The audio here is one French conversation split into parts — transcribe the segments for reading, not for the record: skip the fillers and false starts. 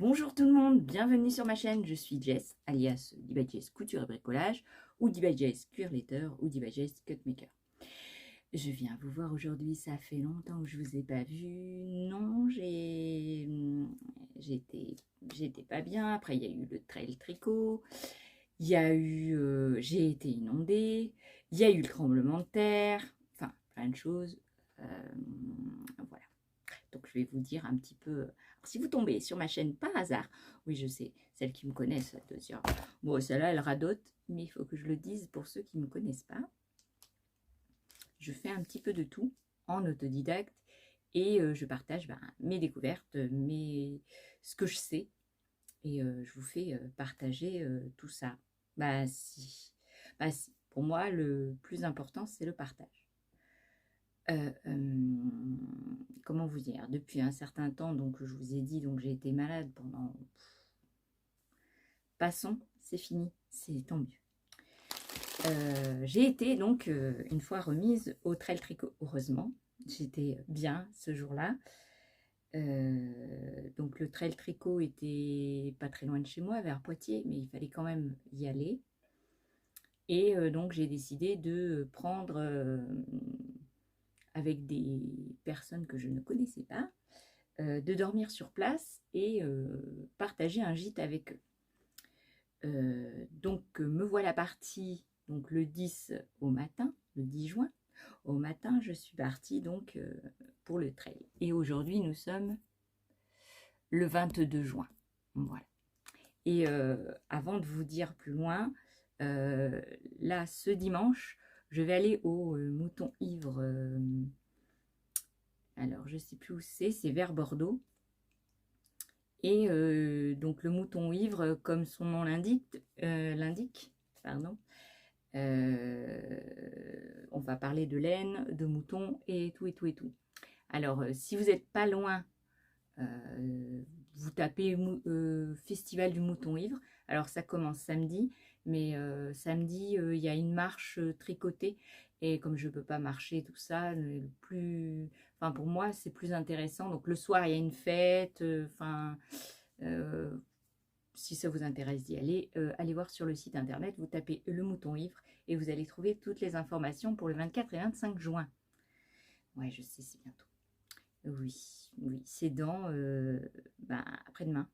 Bonjour tout le monde, bienvenue sur ma chaîne, je suis Jess, alias Diva Jess Couture et Bricolage, ou Diva Jess Cuir Letter, ou Diva Jess Cutmaker. Je viens vous voir aujourd'hui, ça fait longtemps que je vous ai pas vu. Non, j'étais pas bien. Après, il y a eu le trail tricot, il y a eu, j'ai été inondée, il y a eu le tremblement de terre, enfin, plein de choses. Voilà. Donc, je vais vous dire un petit peu. Alors, si vous tombez sur ma chaîne par hasard, oui, je sais, celles qui me connaissent, elles doivent dire, bon, celle-là, elle radote, mais il faut que je le dise pour ceux qui ne me connaissent pas. Je fais un petit peu de tout en autodidacte et je partage mes découvertes, ce que je sais et je vous fais partager tout ça. Si. Si. Pour moi, le plus important, c'est le partage. Comment vous dire, depuis un certain temps, donc je vous ai dit, donc j'ai été malade pendant... Passons, c'est fini, c'est tant mieux. J'ai été donc une fois remise au trail tricot, heureusement. J'étais bien ce jour-là. Donc le trail tricot était pas très loin de chez moi, vers Poitiers, mais il fallait quand même y aller. Et donc j'ai décidé de prendre avec des personnes que je ne connaissais pas, de dormir sur place et partager un gîte avec eux. Donc me voilà partie donc, le 10 au matin, le 10 juin. Au matin, je suis partie donc pour le trail. Et aujourd'hui, nous sommes le 22 juin. Voilà. Et avant de vous dire plus loin, là, ce dimanche, je vais aller au Mouton Ivre. Alors, je ne sais plus où c'est vers Bordeaux. Et donc, le Mouton Ivre, comme son nom l'indique, on va parler de laine, de mouton et tout et tout et tout. Alors, si vous n'êtes pas loin, vous tapez Festival du Mouton Ivre. Alors, ça commence samedi, mais samedi, il y a une marche tricotée. Et comme je ne peux pas marcher, tout ça, pour moi, c'est plus intéressant. Donc, le soir, il y a une fête. Si ça vous intéresse d'y aller, allez voir sur le site internet, vous tapez le Mouton Ivre et vous allez trouver toutes les informations pour le 24 et 25 juin. Ouais, je sais, c'est bientôt. Oui, c'est dans après-demain.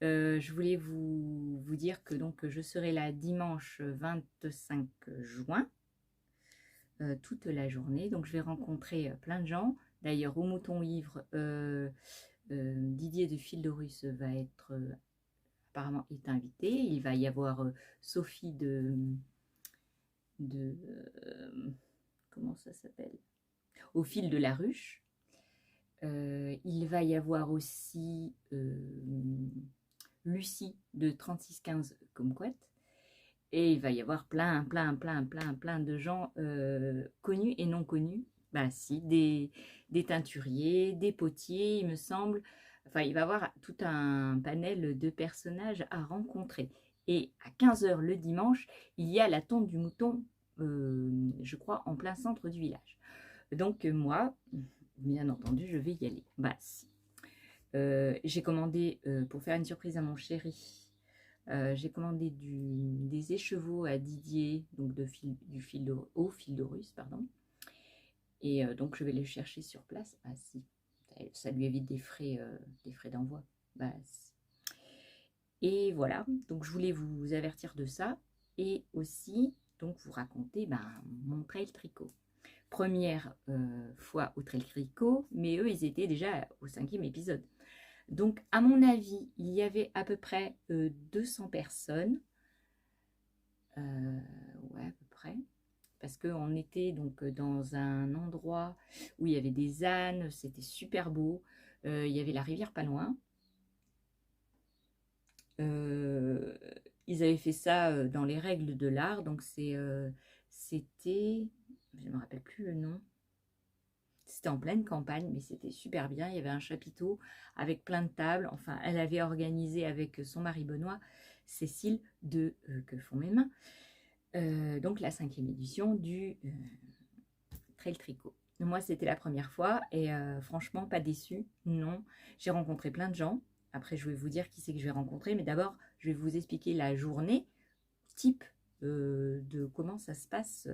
Je voulais vous dire que donc je serai là dimanche 25 juin, toute la journée. Donc je vais rencontrer plein de gens. D'ailleurs, au Mouton Ivre, Didier de Fil de Russe va être apparemment est invité. Il va y avoir Sophie de comment ça s'appelle, Au fil de la ruche. Il va y avoir aussi Lucie de 3615 Kumquat. Et il va y avoir plein de gens connus et non connus. Si, des teinturiers, des potiers, il me semble. Enfin, il va y avoir tout un panel de personnages à rencontrer. Et à 15 h le dimanche, il y a la tente du mouton, je crois, en plein centre du village. Donc, moi, bien entendu, je vais y aller. Si. J'ai commandé, pour faire une surprise à mon chéri, j'ai commandé des écheveaux à Didier, donc au fil de Russe, pardon. Et donc je vais les chercher sur place. Si, ça lui évite des frais d'envoi. Si. Et voilà, donc je voulais vous avertir de ça et aussi donc vous raconter mon trail tricot. Première fois au trail tricot, mais eux ils étaient déjà au 5e épisode. Donc, à mon avis, il y avait à peu près 200 personnes. Ouais, à peu près. Parce qu'on était donc dans un endroit où il y avait des ânes, c'était super beau. Il y avait la rivière pas loin. Ils avaient fait ça dans les règles de l'art. Donc, c'était... Je ne me rappelle plus le nom. C'était en pleine campagne, mais c'était super bien. Il y avait un chapiteau avec plein de tables. Enfin, elle avait organisé avec son mari Benoît, Cécile, de Que font mes mains, donc la 5e édition du Trail Tricot. Moi, c'était la première fois et franchement, pas déçue. Non, j'ai rencontré plein de gens. après je vais vous dire qui c'est que je vais rencontrer, mais d'abord je vais vous expliquer la journée type de comment ça se passe.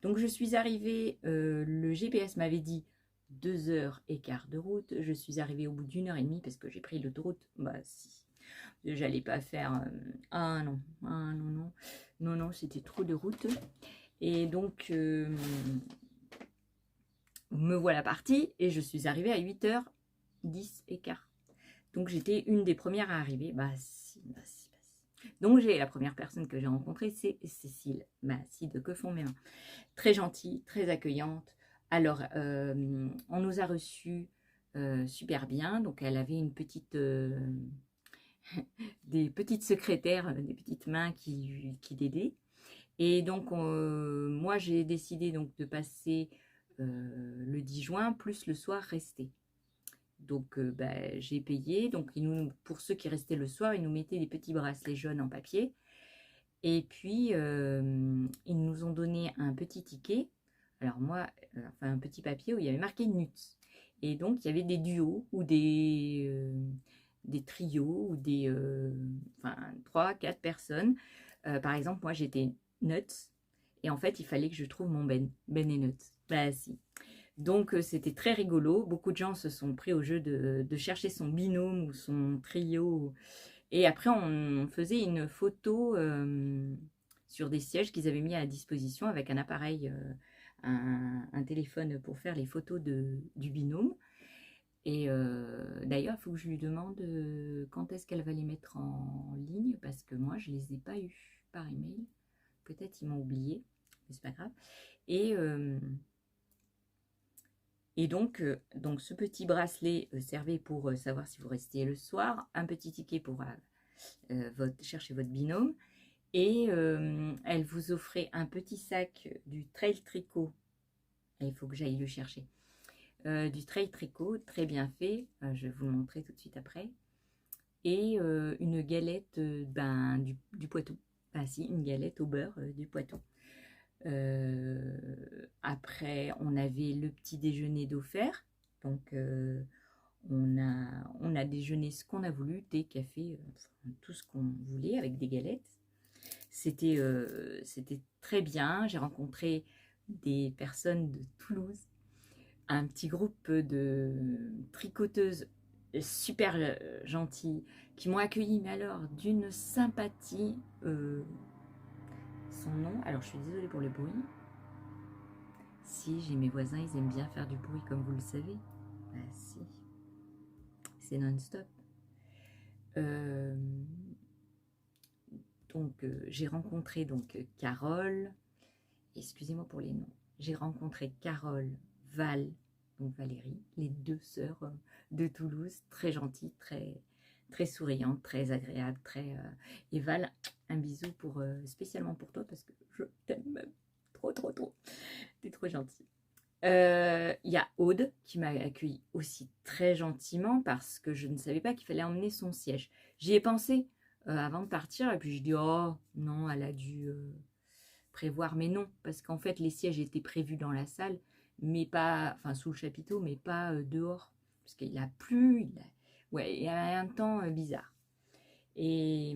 Donc je suis arrivée, le GPS m'avait dit 2h15 de route, je suis arrivée au bout d'1h30 parce que j'ai pris l'autoroute, bah si, j'allais pas faire, ah non, non, c'était trop de route, et donc me voilà partie, et je suis arrivée à 8h10 et quart. Donc j'étais une des premières à arriver. Bah si. Donc la première personne que j'ai rencontrée, c'est Cécile. Bah si, de que font mes mains. Très gentille, très accueillante. Alors, on nous a reçus super bien. Donc elle avait une petite, des petites secrétaires, des petites mains qui l'aidaient. Et donc moi j'ai décidé donc de passer le 10 juin, plus le soir rester. Donc j'ai payé, donc pour ceux qui restaient le soir, ils nous mettaient des petits bracelets jaunes en papier, et puis ils nous ont donné un petit ticket, alors moi, enfin un petit papier où il y avait marqué NUTS, et donc il y avait des duos ou des trios, ou enfin 3-4 personnes. Par exemple, moi j'étais Nuts, et en fait il fallait que je trouve mon Ben et Nuts. Bah si. Donc c'était très rigolo, beaucoup de gens se sont pris au jeu de chercher son binôme ou son trio, et après on faisait une photo sur des sièges qu'ils avaient mis à disposition avec un appareil, un téléphone pour faire les photos du binôme. Et d'ailleurs il faut que je lui demande quand est-ce qu'elle va les mettre en ligne, parce que moi je les ai pas eus par email, peut-être ils m'ont oublié, mais c'est pas grave. Et donc ce petit bracelet servait pour savoir si vous restiez le soir, un petit ticket pour chercher votre binôme, et elle vous offrait un petit sac du Trail Tricot. Il faut que j'aille le chercher. Du Trail Tricot, très bien fait, je vais vous le montrer tout de suite après, et une galette du Poitou. Ah si, une galette au beurre du Poitou. Après, on avait le petit déjeuner d'offert. Donc, on a déjeuné ce qu'on a voulu, thé, café, tout ce qu'on voulait avec des galettes. C'était très bien. J'ai rencontré des personnes de Toulouse, un petit groupe de tricoteuses super gentilles qui m'ont accueilli, mais alors d'une sympathie. Son nom, alors je suis désolée pour le bruit. Si, j'ai mes voisins, ils aiment bien faire du bruit, comme vous le savez. Bah si, c'est non-stop. Donc j'ai rencontré donc Carole, excusez-moi pour les noms, j'ai rencontré Carole, Val, donc Valérie, les deux sœurs de Toulouse, très gentilles, très souriantes, très agréables, et Val, un bisou spécialement pour toi, parce que je t'aime trop, t'es trop gentille. Il y a Aude qui m'a accueilli aussi très gentiment, parce que je ne savais pas qu'il fallait emmener son siège. J'y ai pensé avant de partir, et puis je dis oh non, elle a dû prévoir, mais non, parce qu'en fait les sièges étaient prévus dans la salle, mais pas, enfin sous le chapiteau, mais pas dehors, parce qu'il a plu, ouais, il y a un temps bizarre. Et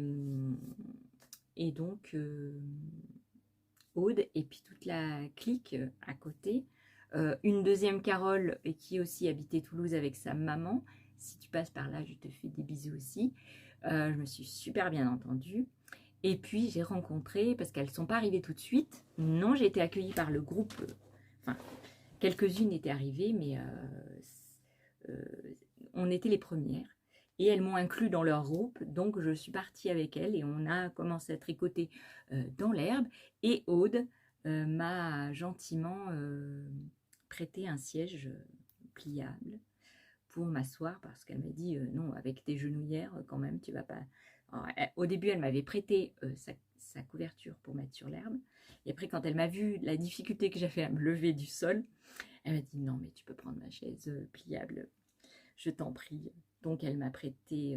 donc Aude et puis toute la clique à côté. Une deuxième Carole qui aussi habitait Toulouse avec sa maman. Si tu passes par là, je te fais des bisous aussi. Je me suis super bien entendue. Et puis j'ai rencontré, parce qu'elles ne sont pas arrivées tout de suite. Non, j'ai été accueillie par le groupe. Enfin, quelques-unes étaient arrivées, mais on était les premières. Et elles m'ont inclus dans leur groupe, donc je suis partie avec elles et on a commencé à tricoter dans l'herbe. Et Aude m'a gentiment prêté un siège pliable pour m'asseoir, parce qu'elle m'a dit non, avec tes genouillères quand même tu vas pas. Alors, au début elle m'avait prêté sa couverture pour mettre sur l'herbe, et après quand elle m'a vu la difficulté que j'avais à me lever du sol, elle m'a dit non mais tu peux prendre ma chaise pliable, je t'en prie. Donc elle m'a prêté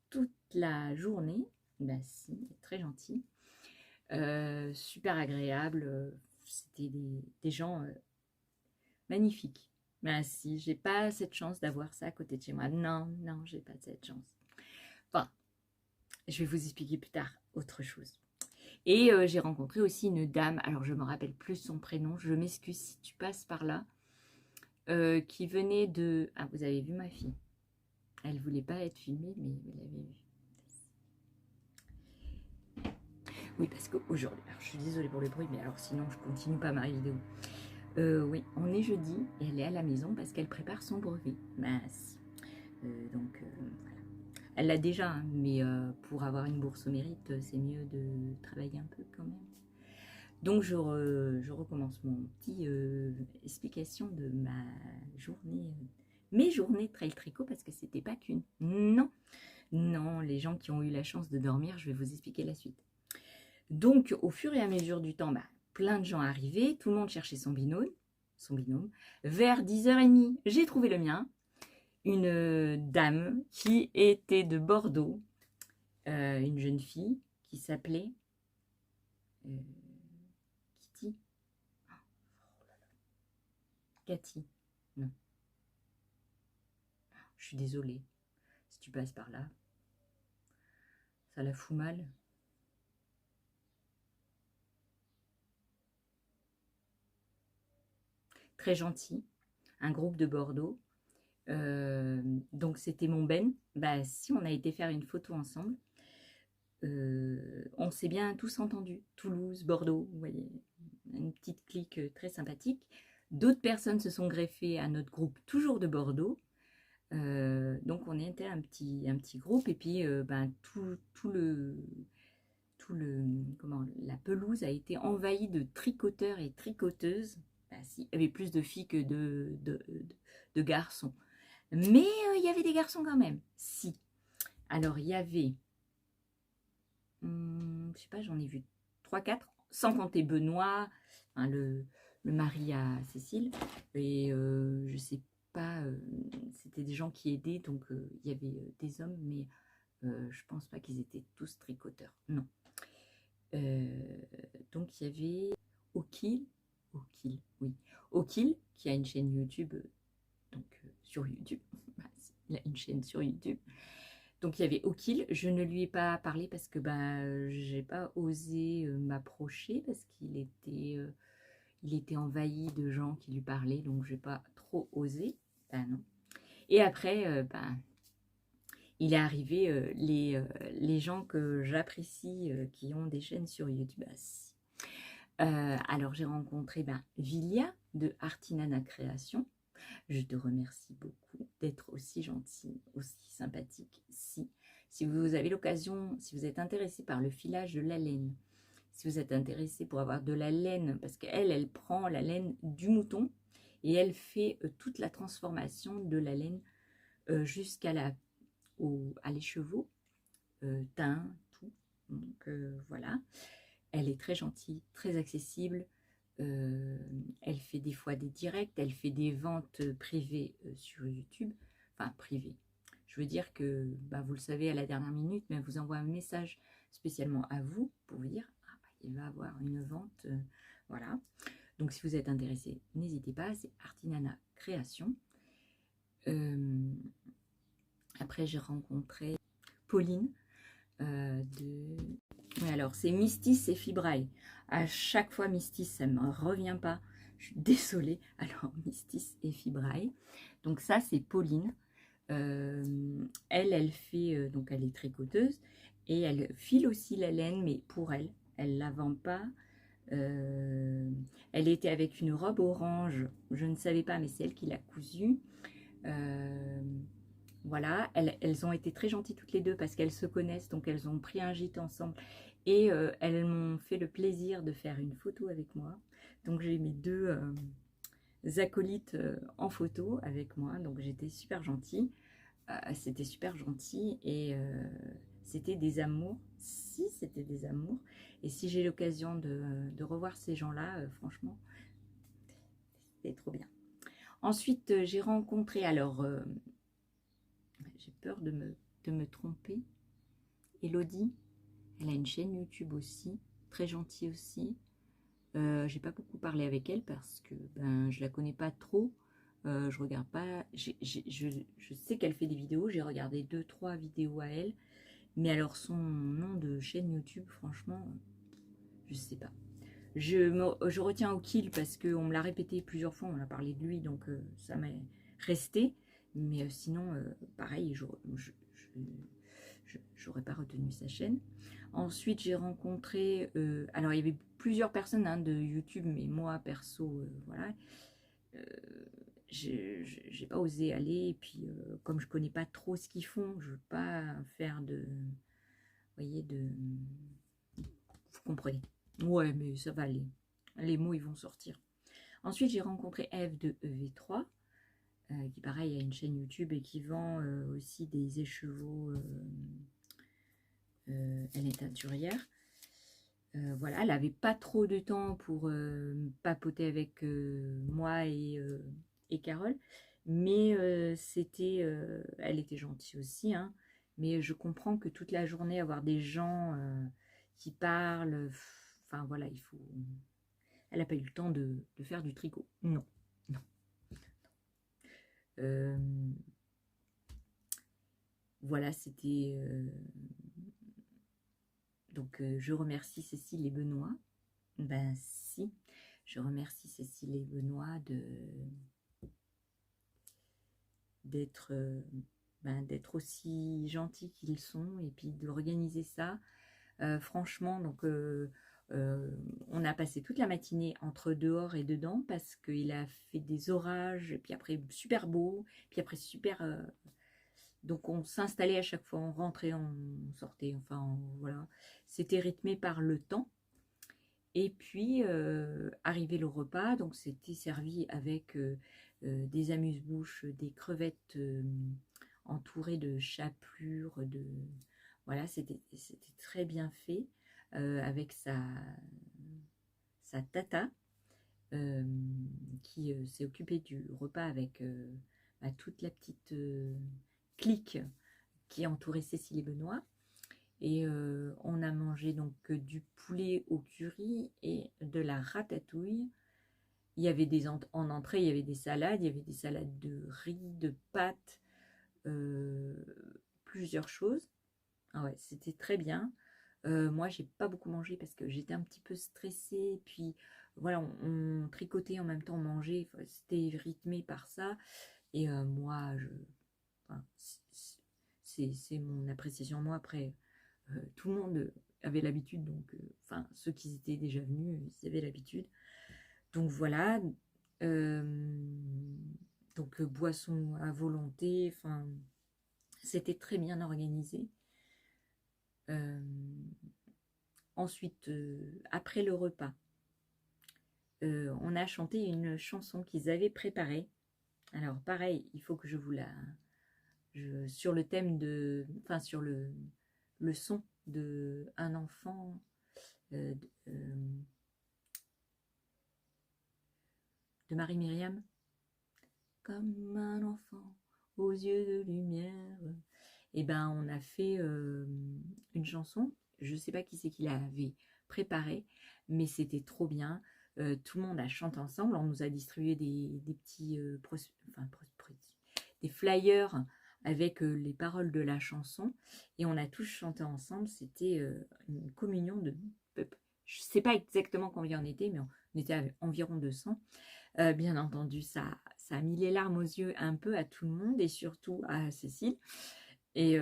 toute la journée. Ben si, très gentil, super agréable, c'était des gens magnifiques. Ben si, j'ai pas cette chance d'avoir ça à côté de chez moi. Non, j'ai pas cette chance. Enfin, je vais vous expliquer plus tard autre chose. Et j'ai rencontré aussi une dame, alors je me rappelle plus son prénom, je m'excuse si tu passes par là, qui venait de... Ah, vous avez vu ma fille? Elle voulait pas être filmée, mais vous l'avez vu. Oui, parce qu'aujourd'hui, alors je suis désolée pour le bruit, mais alors sinon je continue pas ma vidéo. Oui, on est jeudi et elle est à la maison parce qu'elle prépare son brevet. Mince. Donc, voilà. Elle l'a déjà, hein, mais pour avoir une bourse au mérite, c'est mieux de travailler un peu quand même. Donc, je recommence mon petit explication de ma journée, mes journées de trail tricot, parce que c'était pas qu'une. Non, non, les gens qui ont eu la chance de dormir, je vais vous expliquer la suite. Donc, au fur et à mesure du temps, bah, plein de gens arrivaient, tout le monde cherchait son binôme. Vers 10h30, j'ai trouvé le mien. Une dame qui était de Bordeaux, une jeune fille qui s'appelait Kitty. Cathy. Non. Je suis désolée. Si tu passes par là, ça la fout mal. Très gentil. Un groupe de Bordeaux. Donc c'était mon Ben. Bah, si on a été faire une photo ensemble, on s'est bien tous entendus. Toulouse, Bordeaux, vous voyez, une petite clique très sympathique. D'autres personnes se sont greffées à notre groupe, toujours de Bordeaux. Donc on était un petit groupe, et puis ben, la pelouse a été envahie de tricoteurs et tricoteuses. Ben, si, il y avait plus de filles que de garçons. Mais il y avait des garçons quand même. Si. Alors il y avait, je sais pas, j'en ai vu 3-4, sans compter Benoît, hein, le mari à Cécile. Et je sais pas, c'était des gens qui aidaient, donc il y avait des hommes, mais je pense pas qu'ils étaient tous tricoteurs. Non. Donc il y avait Okil, oui. Okil, qui a une chaîne YouTube, donc sur YouTube. Il a une chaîne sur YouTube. Donc il y avait Okil, je ne lui ai pas parlé parce que j'ai pas osé m'approcher parce qu'il était envahi de gens qui lui parlaient, donc j'ai pas trop osé. Ben non. Et après, il est arrivé les gens que j'apprécie, qui ont des chaînes sur YouTube. Alors j'ai rencontré Vilia de Artinana Création. Je te remercie beaucoup d'être aussi gentil, aussi sympathique. Si vous avez l'occasion, si vous êtes intéressé par le filage de la laine, si vous êtes intéressé pour avoir de la laine, parce qu'elle prend la laine du mouton et elle fait toute la transformation de la laine jusqu'à l'écheveau, teint, tout. Donc voilà, elle est très gentille, très accessible. Elle fait des fois des directs, elle fait des ventes privées sur YouTube, enfin privées. Je veux dire que vous le savez à la dernière minute, mais elle vous envoie un message spécialement à vous pour vous dire il va avoir une vente, voilà. Donc si vous êtes intéressé, n'hésitez pas, c'est Artinana Création. Après j'ai rencontré Pauline Oui, alors c'est Mistis et Fibraille. À chaque fois Mistis, ça ne me revient pas. Je suis désolée. Alors Mistis et Fibraille. Donc ça c'est Pauline. Elle fait, donc elle est tricoteuse et elle file aussi la laine, mais pour elle. Elle la vend pas. Elle était avec une robe orange. Je ne savais pas, mais c'est elle qui l'a cousue. Voilà, elles ont été très gentilles toutes les deux parce qu'elles se connaissent, donc elles ont pris un gîte ensemble et elles m'ont fait le plaisir de faire une photo avec moi. Donc j'ai mes deux acolytes en photo avec moi, donc j'étais super gentille. C'était super gentil et c'était des amours. Si, c'était des amours. Et si j'ai l'occasion de revoir ces gens-là, franchement, c'était trop bien. Ensuite, j'ai rencontré, alors... j'ai peur de me tromper. Elodie, elle a une chaîne YouTube aussi, très gentille aussi. J'ai pas beaucoup parlé avec elle parce que je la connais pas trop. Je regarde pas. Je sais qu'elle fait des vidéos. J'ai regardé 2-3 vidéos à elle. Mais alors son nom de chaîne YouTube, franchement, je sais pas. Je retiens Okil parce qu'on me l'a répété plusieurs fois, on a parlé de lui, donc ça m'est resté. Mais sinon, pareil, j'aurais pas retenu sa chaîne. Ensuite, j'ai rencontré... alors, il y avait plusieurs personnes hein, de YouTube, mais moi, perso, voilà. J'ai pas osé aller. Et puis, comme je connais pas trop ce qu'ils font, je veux pas faire de... Vous voyez, de... Vous comprenez. Ouais, mais ça va aller. Les mots, ils vont sortir. Ensuite, j'ai rencontré Eve de EV3, qui, pareil, a une chaîne YouTube et qui vend aussi des écheveaux. Elle est teinturière. Voilà, elle n'avait pas trop de temps pour papoter avec moi et Carole, mais elle était gentille aussi, hein, mais je comprends que toute la journée, avoir des gens qui parlent, enfin voilà, elle n'a pas eu le temps de faire du tricot. Non, non. Euh, voilà, c'était... donc, je remercie Cécile et Benoît. Ben si, je remercie Cécile et Benoît d'être aussi gentils qu'ils sont et puis d'organiser ça. Franchement, donc on a passé toute la matinée entre dehors et dedans parce qu'il a fait des orages, et puis après super beau, puis après super... donc on s'installait à chaque fois, on rentrait, on sortait, enfin voilà. C'était rythmé par le temps. Et puis, arrivé le repas, donc c'était servi avec des amuse-bouches, des crevettes entourées de chapelure, voilà, c'était très bien fait, avec sa tata, qui s'est occupée du repas avec toute la petite clique qui entourait Cécile et Benoît. Et on a mangé donc du poulet au curry et de la ratatouille. Il y avait en entrée, il y avait des salades, de riz, de pâtes, plusieurs choses. Ah ouais, c'était très bien. Moi, j'ai pas beaucoup mangé parce que j'étais un petit peu stressée. Puis voilà, on tricotait en même temps, on mangeait. C'était rythmé par ça. Et moi, enfin, c'est mon appréciation. Moi, après, tout le monde avait l'habitude, donc enfin ceux qui étaient déjà venus, ils avaient l'habitude. Donc voilà, euh, donc boisson à volonté, enfin c'était très bien organisé. Euh, Ensuite, après le repas, on a chanté une chanson qu'ils avaient préparée. Alors pareil, il faut que je vous sur le thème enfin sur le son de un enfant, de Marie-Myriam. Comme un enfant aux yeux de lumière. Et ben on a fait une chanson. Je sais pas qui c'est qui l'avait préparée, mais c'était trop bien. Tout le monde a chanté ensemble. On nous a distribué des petits des flyers avec les paroles de la chanson et on a tous chanté ensemble. C'était une communion de peuple. Je sais pas exactement combien on était, mais on était à environ 200. Bien entendu, ça a mis les larmes aux yeux un peu à tout le monde et surtout à Cécile. Et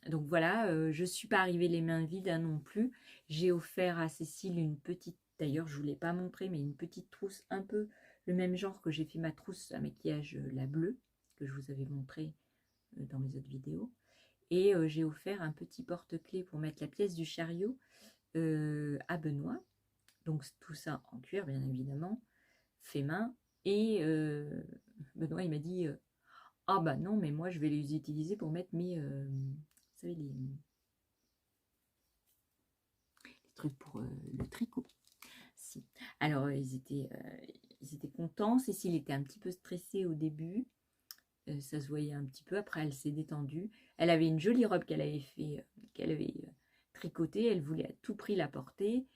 donc voilà, je ne suis pas arrivée les mains vides hein, non plus. J'ai offert à Cécile une petite, d'ailleurs je ne vous l'ai pas montré, mais une petite trousse un peu le même genre que j'ai fait ma trousse à maquillage, la bleue, que je vous avais montré dans mes autres vidéos. Et j'ai offert un petit porte-clés pour mettre la pièce du chariot à Benoît. Donc tout ça en cuir, bien évidemment, fait main. Et Benoît, il m'a dit ah bah non, mais moi je vais les utiliser pour mettre vous savez, les trucs pour le tricot. Si. Alors ils étaient contents. Cécile était un petit peu stressée au début. Ça se voyait un petit peu. Après, elle s'est détendue. Elle avait une jolie robe qu'elle avait tricotée. Elle voulait à tout prix la porter.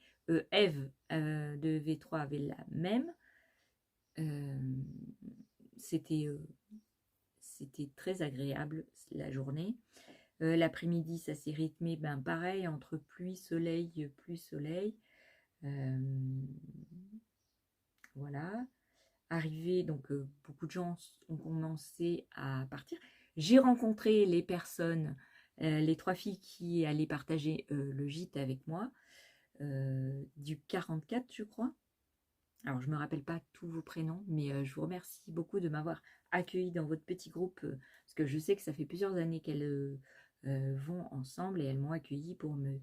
Eve de V3 avait la même. C'était très agréable la journée. L'après-midi, ça s'est rythmé, ben pareil, entre pluie, soleil, pluie, soleil. Voilà. Arrivé, donc beaucoup de gens ont commencé à partir. J'ai rencontré les personnes, les 3 filles qui allaient partager le gîte avec moi, du 44, je crois. Alors, je ne me rappelle pas tous vos prénoms, mais je vous remercie beaucoup de m'avoir accueilli dans votre petit groupe, parce que je sais que ça fait plusieurs années qu'elles vont ensemble et elles m'ont accueilli pour me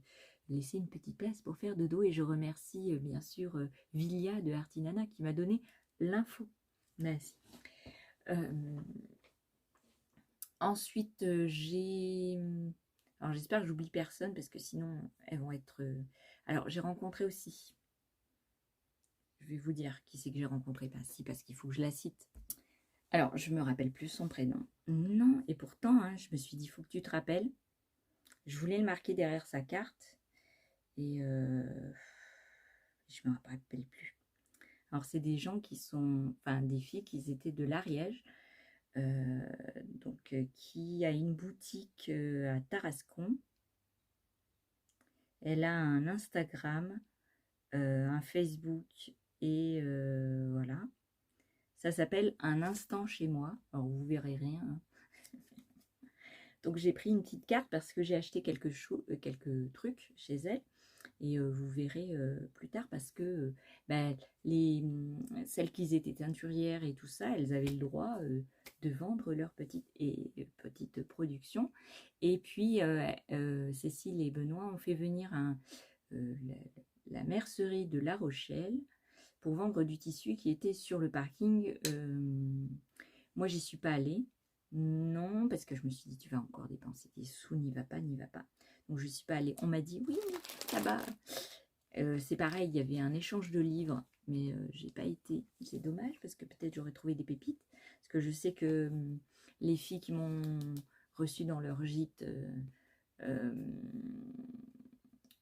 laisser une petite place pour faire dodo. Et je remercie bien sûr Vilia de Artinana qui m'a donné l'info. Merci. Ensuite, j'ai... Alors, j'espère que j'oublie personne parce que sinon, elles vont être... Alors, j'ai rencontré aussi... Je vais vous dire qui c'est que j'ai rencontré. Ben, si, parce qu'il faut que je la cite. Alors, je me rappelle plus son prénom. Non, et pourtant, hein, je me suis dit, il faut que tu te rappelles. Je voulais le marquer derrière sa carte. Et je me rappelle plus. Alors, c'est des gens qui sont... Enfin, des filles qui étaient de l'Ariège. Qui a une boutique à Tarascon. Elle a un Instagram, un Facebook et voilà. Ça s'appelle Un instant chez moi. Alors vous verrez rien. Hein. Donc j'ai pris une petite carte parce que j'ai acheté quelques trucs chez elle. Et vous verrez plus tard parce que ben, celles qui étaient teinturières et tout ça, elles avaient le droit de vendre leur petite production. Et puis Cécile et Benoît ont fait venir la mercerie de La Rochelle pour vendre du tissu qui était sur le parking. Moi, j'y suis pas allée. Non, parce que je me suis dit, tu vas encore dépenser tes sous, n'y va pas, n'y va pas. Donc, je ne suis pas allée. On m'a dit, oui, là-bas, c'est pareil, il y avait un échange de livres, mais j'ai pas été. C'est dommage, parce que peut-être j'aurais trouvé des pépites. Parce que je sais que les filles qui m'ont reçue dans leur gîte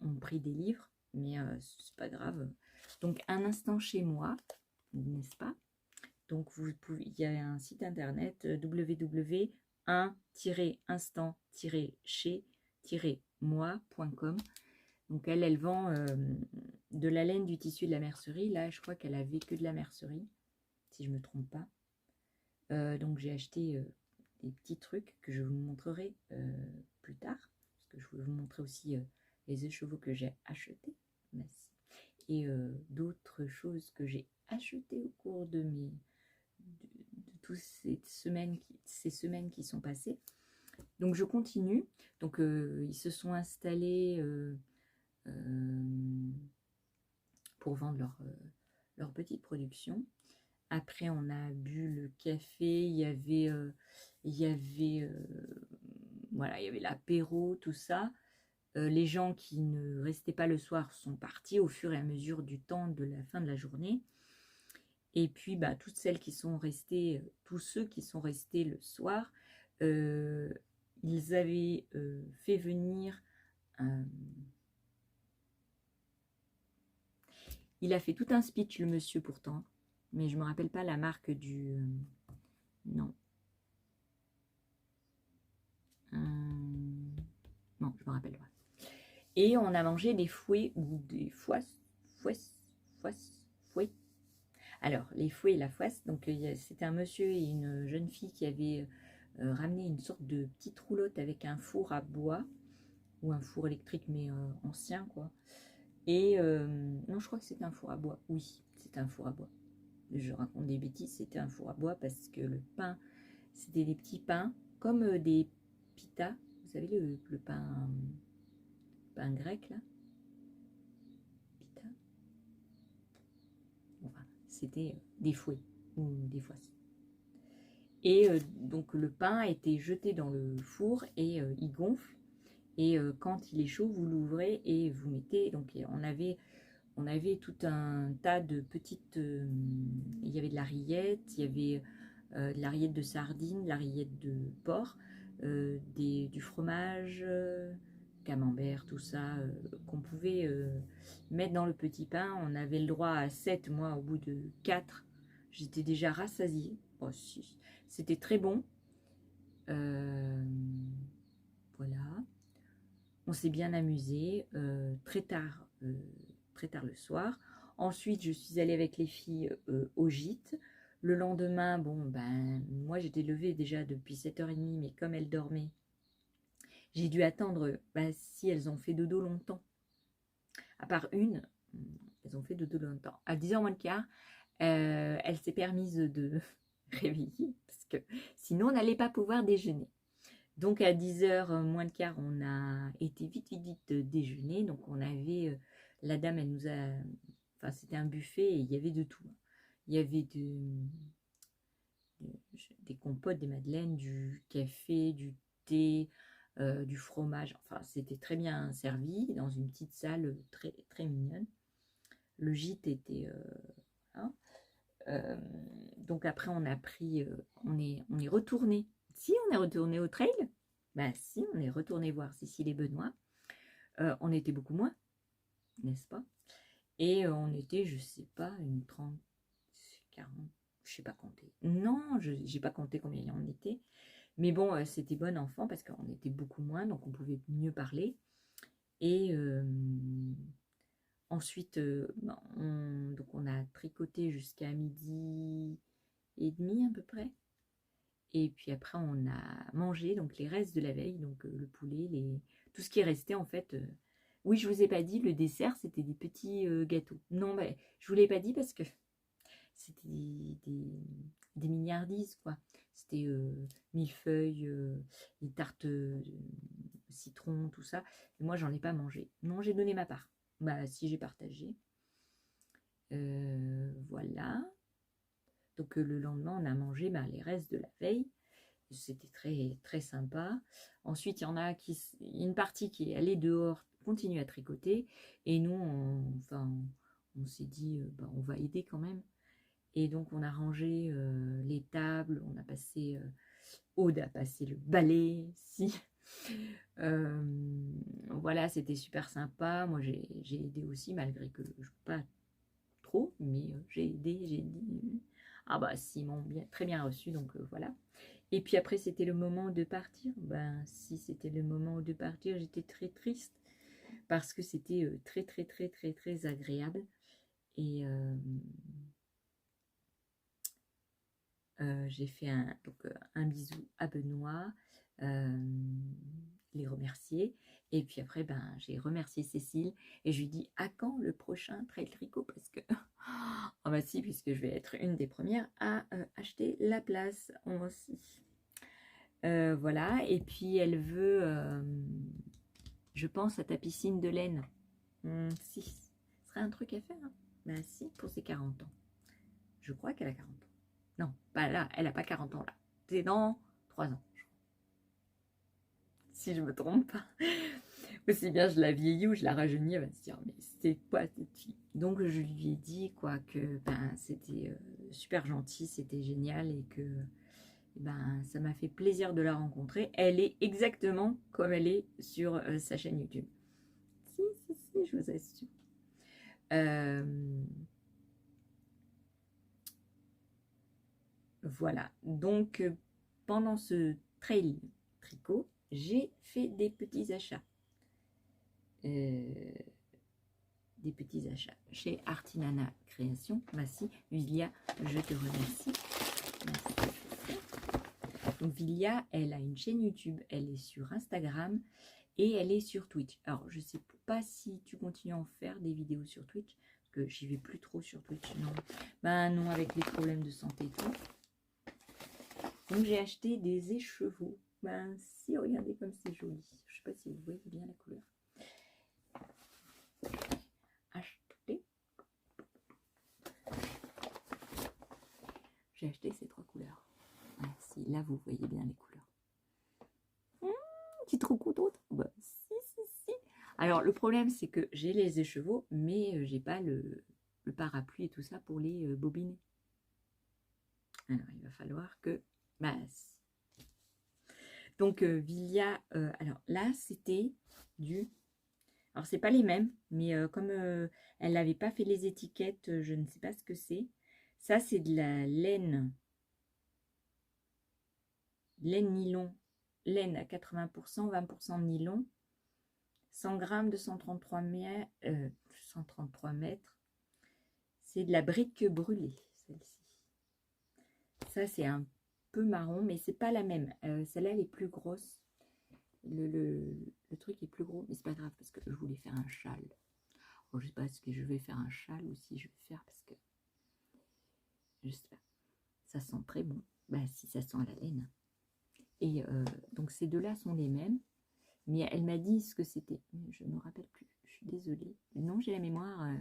ont pris des livres, mais c'est pas grave. Donc, Un instant chez moi, n'est-ce pas? Donc, il y a un site internet www.1-instant-chez-moi.com. Donc, elle vend de la laine, du tissu, de la mercerie. Là, je crois qu'elle avait que de la mercerie, si je ne me trompe pas. Donc, j'ai acheté des petits trucs que je vous montrerai plus tard. Parce que je voulais vous montrer aussi les écheveaux que j'ai achetés. Merci. Et d'autres choses que j'ai achetées au cours de toutes ces semaines qui sont passées. Donc je continue. Donc ils se sont installés pour vendre leur petite production. Après on a bu le café, il y avait voilà, il y avait l'apéro, tout ça. Les gens qui ne restaient pas le soir sont partis au fur et à mesure du temps de la fin de la journée. Et puis, bah, toutes celles qui sont restées, tous ceux qui sont restés le soir, ils avaient fait venir il a fait tout un speech, le monsieur, pourtant. Mais je ne me rappelle pas la marque du... non. Non, je me rappelle pas. Et on a mangé des fouets ou des fouets. Alors, les fouets et la foisse, donc c'était un monsieur et une jeune fille qui avaient ramené une sorte de petite roulotte avec un four à bois, ou un four électrique, mais ancien, quoi. Et, non, je crois que c'était un four à bois. Oui, c'était un four à bois. Je raconte des bêtises, c'était un four à bois parce que le pain, c'était des petits pains, comme des pitas. Vous savez, le pain grec, là. Pita. Enfin, c'était des fouets ou des foisses. Et donc le pain a été jeté dans le four et il gonfle. Et quand il est chaud, vous l'ouvrez et vous mettez. Donc on avait tout un tas de petites... il y avait de la rillette, il y avait de la rillette de sardines, de la rillette de porc, du fromage, camembert, tout ça, qu'on pouvait mettre dans le petit pain. On avait le droit à 7, moi au bout de 4, j'étais déjà rassasiée. Oh, si. C'était très bon. Voilà. On s'est bien amusé très tard le soir. Ensuite, je suis allée avec les filles au gîte. Le lendemain, bon, ben, moi j'étais levée déjà depuis 7h30, mais comme elles dormaient, j'ai dû attendre, ben, si elles ont fait dodo longtemps. À part une, elles ont fait dodo longtemps. À 10h moins le quart, elle s'est permise de réveiller, parce que sinon on n'allait pas pouvoir déjeuner. Donc à 10h moins le quart, on a été vite déjeuner. Donc on avait, la dame, elle nous a, enfin c'était un buffet et il y avait de tout. Il y avait des compotes, des madeleines, du café, du thé, du fromage. Enfin c'était très bien servi dans une petite salle très, très mignonne. Le gîte était... hein. Donc après on a pris, on est retourné. Si on est retourné au trail, bah si on est retourné voir Cécile et Benoît, on était beaucoup moins, n'est-ce pas? Et on était, je sais pas, une 30, 40, je sais pas compter. Non, je n'ai pas compté combien il y en était. Mais bon, c'était bon enfant parce qu'on était beaucoup moins, donc on pouvait mieux parler. Et ensuite, donc on a tricoté jusqu'à 12h30 à peu près. Et puis après, on a mangé donc les restes de la veille, donc le poulet, tout ce qui est resté en fait. Oui, je vous ai pas dit, le dessert, c'était des petits gâteaux. Non, mais je vous l'ai pas dit parce que c'était des mignardises, quoi. C'était millefeuilles, des tartes citron, tout ça. Et moi, j'en ai pas mangé. Non, j'ai donné ma part. Bah, si, j'ai partagé. Voilà. Donc le lendemain, on a mangé les restes de la veille. C'était très, très sympa. Ensuite, il y en a une partie qui est allée dehors, continue à tricoter. Et nous, on s'est dit, bah, on va aider quand même. Et donc, on a rangé les tables. On a passé, Aude a passé le balai. Si. Voilà, c'était super sympa. Moi, j'ai aidé aussi, malgré que je pas trop, mais j'ai aidé, j'ai dit. Ah bah, si, ils m'ont très bien reçu, donc voilà. Et puis après, c'était le moment de partir. Ben, si c'était le moment de partir, j'étais très triste parce que c'était très, très, très, très, très agréable. Et j'ai fait un bisou à Benoît, les remercier. Et puis après, ben, j'ai remercié Cécile et je lui dis à quand le prochain trail tricot parce que oh bah si, puisque je vais être une des premières à acheter la place aussi. Voilà, et puis elle veut, je pense à ta piscine de laine. Si, ce serait un truc à faire. Hein. Ben si, pour ses 40 ans. Je crois qu'elle a 40 ans. Non, pas là, elle n'a pas 40 ans là. C'est dans 3 ans. Si je me trompe pas. Aussi bien je la vieillis ou je la rajeunis, elle va se dire, mais c'est quoi cette fille? Donc je lui ai dit quoi que ben, c'était super gentil, c'était génial et que ben, ça m'a fait plaisir de la rencontrer. Elle est exactement comme elle est sur sa chaîne YouTube. Si, je vous assure. Voilà. Donc, pendant ce trail tricot, j'ai fait des petits achats. Des petits achats chez Artinana Création. Merci. Vilia, je te remercie. Merci. Donc Vilia, elle a une chaîne YouTube, elle est sur Instagram et elle est sur Twitch. Alors je sais pas si tu continues à en faire des vidéos sur Twitch, parce que j'y vais plus trop sur Twitch, non. Ben non, avec les problèmes de santé et tout. Donc j'ai acheté des écheveaux. Ben si, regardez comme c'est joli. Je sais pas si vous voyez bien la couleur. Acheté. J'ai acheté ces 3 couleurs. Ah, si, là vous voyez bien les couleurs. Qui trop d'autres. Bah, si. Alors le problème c'est que j'ai les écheveaux, mais j'ai pas le parapluie et tout ça pour les bobiner. Alors il va falloir que... Bah, donc Vilia, alors là c'était du... Alors c'est pas les mêmes, mais comme elle n'avait pas fait les étiquettes, je ne sais pas ce que c'est. Ça c'est de la laine nylon laine à 80%, 20% de nylon, 100 grammes, 233 133 mètres. C'est de la brique brûlée, celle-ci. Ça, c'est un peu marron, mais c'est pas la même. Celle-là, elle est plus grosse. Le truc est plus gros, mais c'est pas grave parce que je voulais faire un châle. Bon, je sais pas ce que je vais faire un châle ou si je vais faire parce que je sais pas. Ça sent très bon. Bah si, ça sent la laine. Et donc ces deux-là sont les mêmes, mais elle m'a dit ce que c'était. Je me rappelle plus. Je suis désolée. Non, j'ai la mémoire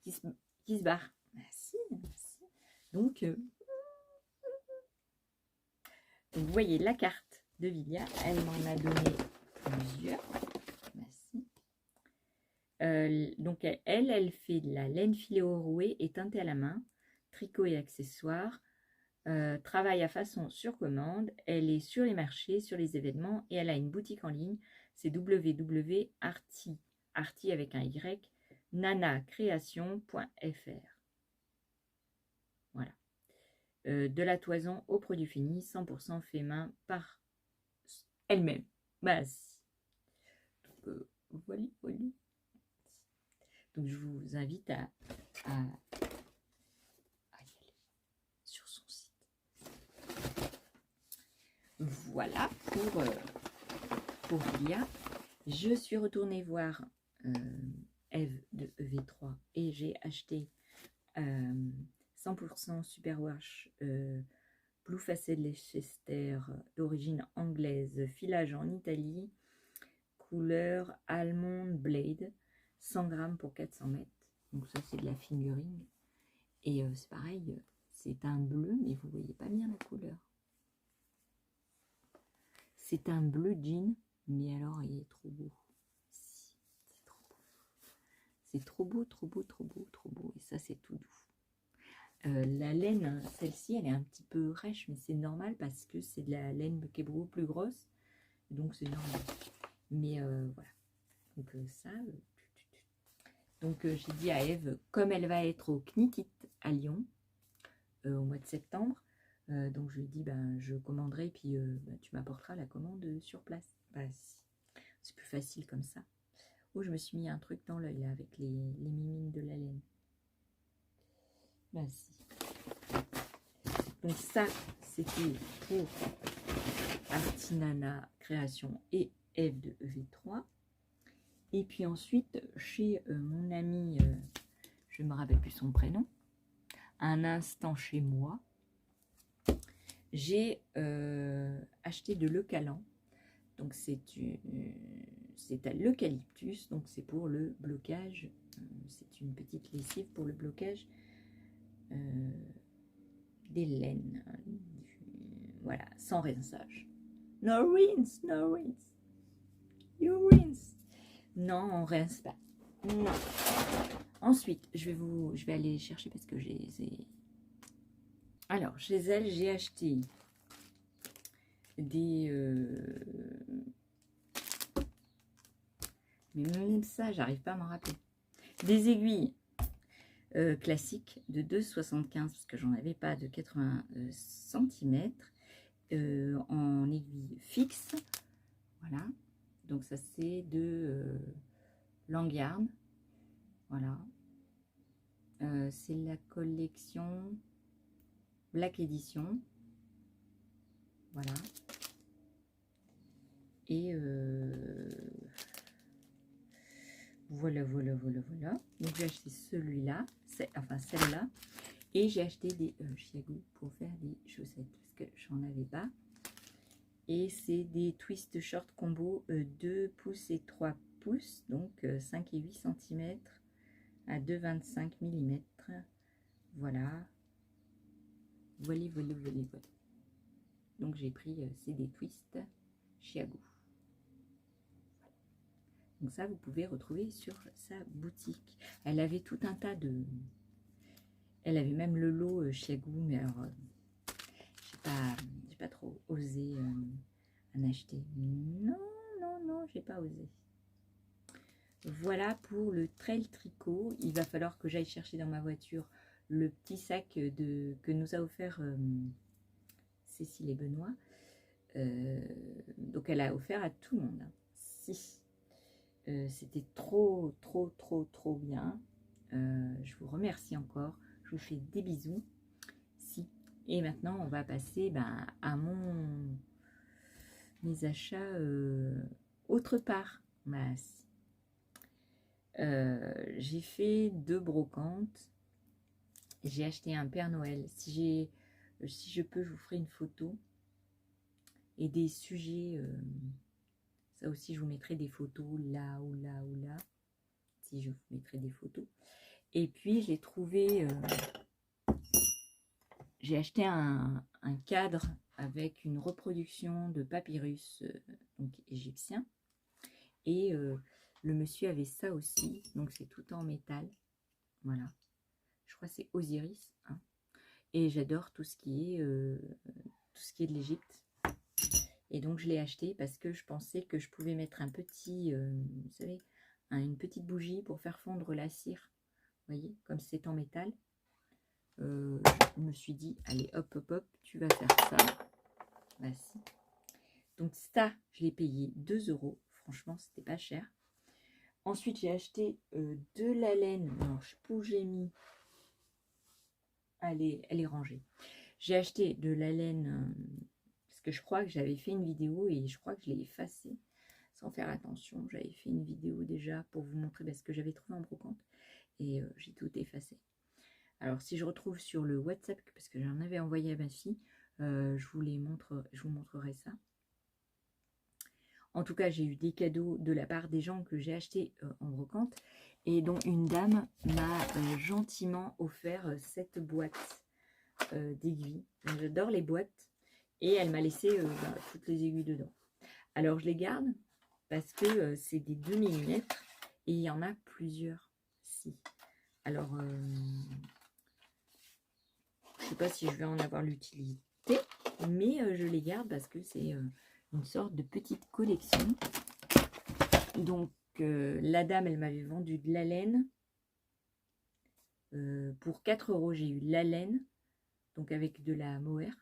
qui se barre. Merci, merci. Donc vous voyez la carte de Vilia. Elle m'en a donné plusieurs. Merci. Donc elle fait de la laine filéo rouée et teintée à la main, tricot et accessoires, travail à façon sur commande. Elle est sur les marchés, sur les événements et elle a une boutique en ligne. C'est www.arti, arti avec un y, nanacreation.fr. Voilà. De la toison au produit fini, 100% fait main par elle-même. Bah, voilà, voilà. Donc je vous invite à y aller sur son site. Voilà pour Vilia. Je suis retournée voir Eve de EV3 et j'ai acheté 100% Superwash Blue Faced Leicester d'origine anglaise, filage en Italie, couleur Almond Blade, 100 grammes pour 400 mètres. Donc ça c'est de la fingering. Et c'est pareil, c'est un bleu, mais vous voyez pas bien la couleur. C'est un bleu jean, mais alors il est trop beau. C'est trop beau. C'est trop beau, trop beau, trop beau, trop beau. Et ça c'est tout doux. La laine, celle-ci, elle est un petit peu rêche, mais c'est normal parce que c'est de la laine qui est beaucoup plus grosse. Donc c'est normal. Mais voilà. Donc ça. Donc j'ai dit à Eve, comme elle va être au Knikit à Lyon au mois de septembre, donc je lui ai dit, ben, je commanderai, puis ben, tu m'apporteras la commande sur place. Ben, c'est plus facile comme ça. Oh, je me suis mis un truc dans l'œil là avec les mimines de la laine. Ben, si. Donc ça, c'était pour Artinana Création et Eve de EV3. Et puis ensuite, chez mon ami, je ne me rappelle plus son prénom, un instant chez moi, j'ai acheté de l'eucalan. Donc c'est à l'eucalyptus, donc c'est pour le blocage. C'est une petite lessive pour le blocage des laines. Voilà, sans rinçage. No rinse, no rinse. You rinse. Non, on rince pas. Non. Ensuite, je vais aller les chercher parce que j'ai... Alors, chez elle, j'ai acheté des... Mais même ça, j'arrive pas à m'en rappeler. Des aiguilles classiques de 2,75 parce que j'en avais pas de 80 cm en aiguille fixe. Voilà. Donc ça, c'est de Langyarn. Voilà. C'est la collection Black Edition. Voilà. Et voilà. Donc j'ai acheté celui-là, enfin celle-là. Et j'ai acheté des chiagous pour faire des chaussettes parce que j'en avais pas. Et c'est des twist short combo 2 pouces et 3 pouces, donc 5 et 8 cm à 2,25 mm. Voilà. Voilà. Donc j'ai pris, c'est des twists chiagous. Donc ça, vous pouvez retrouver sur sa boutique. Elle avait tout un tas de... Elle avait même le lot chiagou, mais alors, j'ai pas trop osé en acheter. Non, j'ai pas osé. Voilà pour le trail tricot. Il va falloir que j'aille chercher dans ma voiture le petit sac que nous a offert Cécile et Benoît. Donc elle a offert à tout le monde. Hein. Si. C'était trop bien. Je vous remercie encore. Je vous fais des bisous. Si. Et maintenant, on va passer à mes achats autre part. Si. J'ai fait 2 brocantes. J'ai acheté un Père Noël. Si je peux, je vous ferai une photo. Et des sujets. Ça aussi, je vous mettrai des photos là ou là ou là. Si je vous mettrai des photos. Et puis, j'ai trouvé... j'ai acheté un cadre avec une reproduction de papyrus donc égyptien. Et le monsieur avait ça aussi. Donc, c'est tout en métal. Voilà. Je crois que c'est Osiris. Hein. Et j'adore tout ce qui est de l'Égypte. Et donc, je l'ai acheté parce que je pensais que je pouvais mettre un petit, vous savez, une petite bougie pour faire fondre la cire. Vous voyez, comme c'est en métal. Je me suis dit, allez, hop, hop, hop, tu vas faire ça. Si. Donc, ça, je l'ai payé 2 €. Franchement, c'était pas cher. Ensuite, j'ai acheté de la laine. Alors, je sais pas où j'ai mis. Elle est rangée. J'ai acheté de la laine... parce que je crois que j'avais fait une vidéo et je crois que je l'ai effacée sans faire attention. J'avais fait une vidéo déjà pour vous montrer ce que j'avais trouvé en brocante et j'ai tout effacé. Alors si je retrouve sur le WhatsApp, parce que j'en avais envoyé à ma fille, je vous montrerai ça. En tout cas, j'ai eu des cadeaux de la part des gens que j'ai achetés en brocante et dont une dame m'a gentiment offert cette boîte d'aiguilles. J'adore les boîtes. Et elle m'a laissé toutes les aiguilles dedans. Alors, je les garde parce que c'est des 2 mm et il y en a plusieurs. Si. Alors, je ne sais pas si je vais en avoir l'utilité, mais je les garde parce que c'est une sorte de petite collection. Donc, la dame, elle m'avait vendu de la laine. Pour 4 €, j'ai eu de la laine, donc avec de la mohair.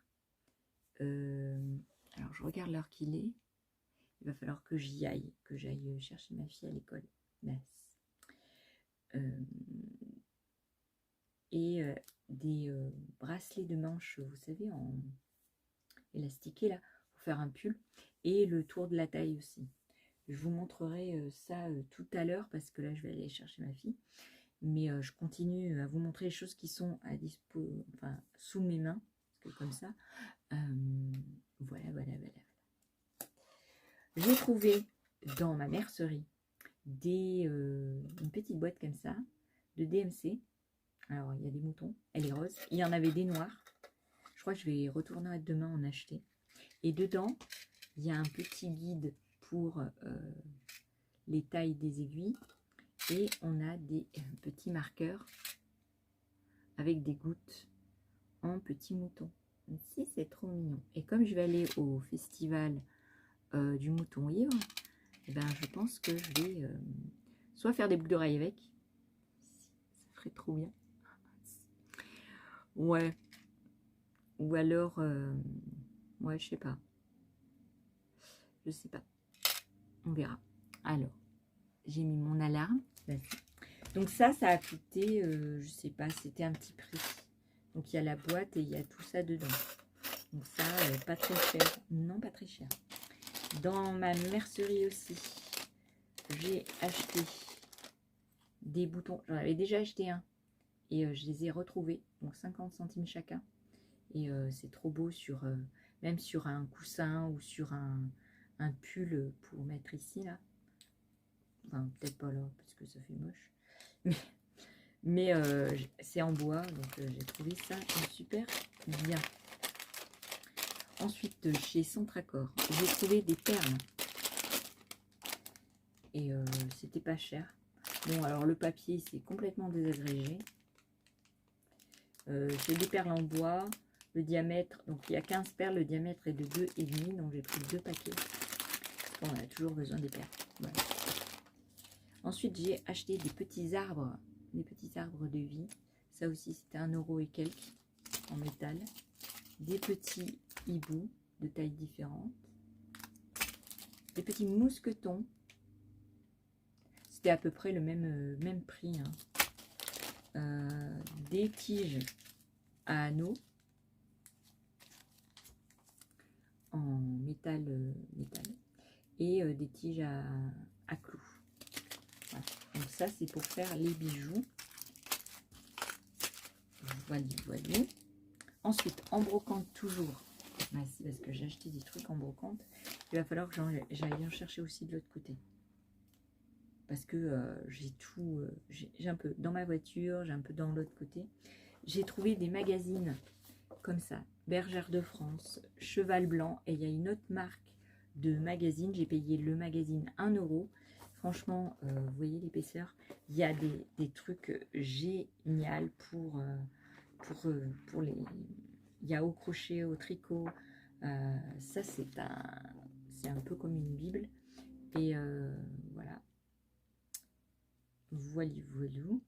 Alors, je regarde l'heure qu'il est. Il va falloir que j'aille chercher ma fille à l'école. Et des bracelets de manches, vous savez, en élastiqué là, pour faire un pull. Et le tour de la taille aussi. Je vous montrerai ça tout à l'heure parce que là, je vais aller chercher ma fille. Mais je continue à vous montrer les choses qui sont à dispo, enfin, sous mes mains. Parce que comme ça, voilà. J'ai trouvé dans ma mercerie une petite boîte comme ça de DMC. Alors, il y a des moutons, elle est rose. Il y en avait des noirs. Je crois que je vais retourner demain en acheter. Et dedans, il y a un petit guide pour les tailles des aiguilles. Et on a des petits marqueurs avec des gouttes en petits moutons. Si, c'est trop mignon. Et comme je vais aller au festival du mouton ivre, je pense que je vais soit faire des boucles d'oreilles avec, ça ferait trop bien, ouais, ou alors ouais, je sais pas, on verra. Alors, j'ai mis mon alarme, donc ça a coûté je sais pas, c'était un petit prix. Donc il y a la boîte et il y a tout ça dedans, donc ça pas très cher, non, pas très cher. Dans ma mercerie aussi, j'ai acheté des boutons. J'en avais déjà acheté un et je les ai retrouvés. Donc 50 centimes chacun. Et c'est trop beau même sur un coussin ou sur un pull pour mettre ici là. Enfin, peut-être pas là parce que ça fait moche. Mais c'est en bois. Donc j'ai trouvé ça super bien. Ensuite, chez Centracor, j'ai trouvé des perles. Et c'était pas cher. Bon, alors le papier, c'est complètement désagrégé. C'est des perles en bois. Le diamètre, donc il y a 15 perles. Le diamètre est de 2,5. Donc j'ai pris 2 paquets. On a toujours besoin des perles. Voilà. Ensuite, j'ai acheté des petits arbres de vie. Ça aussi, c'était 1 € et quelques en métal. Des petits hiboux, de tailles différentes. Des petits mousquetons. C'était à peu près le même prix. Hein. Des tiges à anneaux en métal, et des tiges à clous. Voilà. Donc ça, c'est pour faire les bijoux. Voilà, voilà. Ensuite, en brocante toujours. C'est parce que j'ai acheté des trucs en brocante. Il va falloir que j'aille en chercher aussi de l'autre côté. Parce que j'ai tout, j'ai un peu dans ma voiture, j'ai un peu dans l'autre côté. J'ai trouvé des magazines comme ça, Bergère de France, Cheval Blanc, et il y a une autre marque de magazine. J'ai payé le magazine 1 €. Franchement, vous voyez l'épaisseur, il y a des trucs géniaux pour les... Il y a au crochet, au tricot. Ça, c'est un peu comme une Bible. Et voilà. Voilou.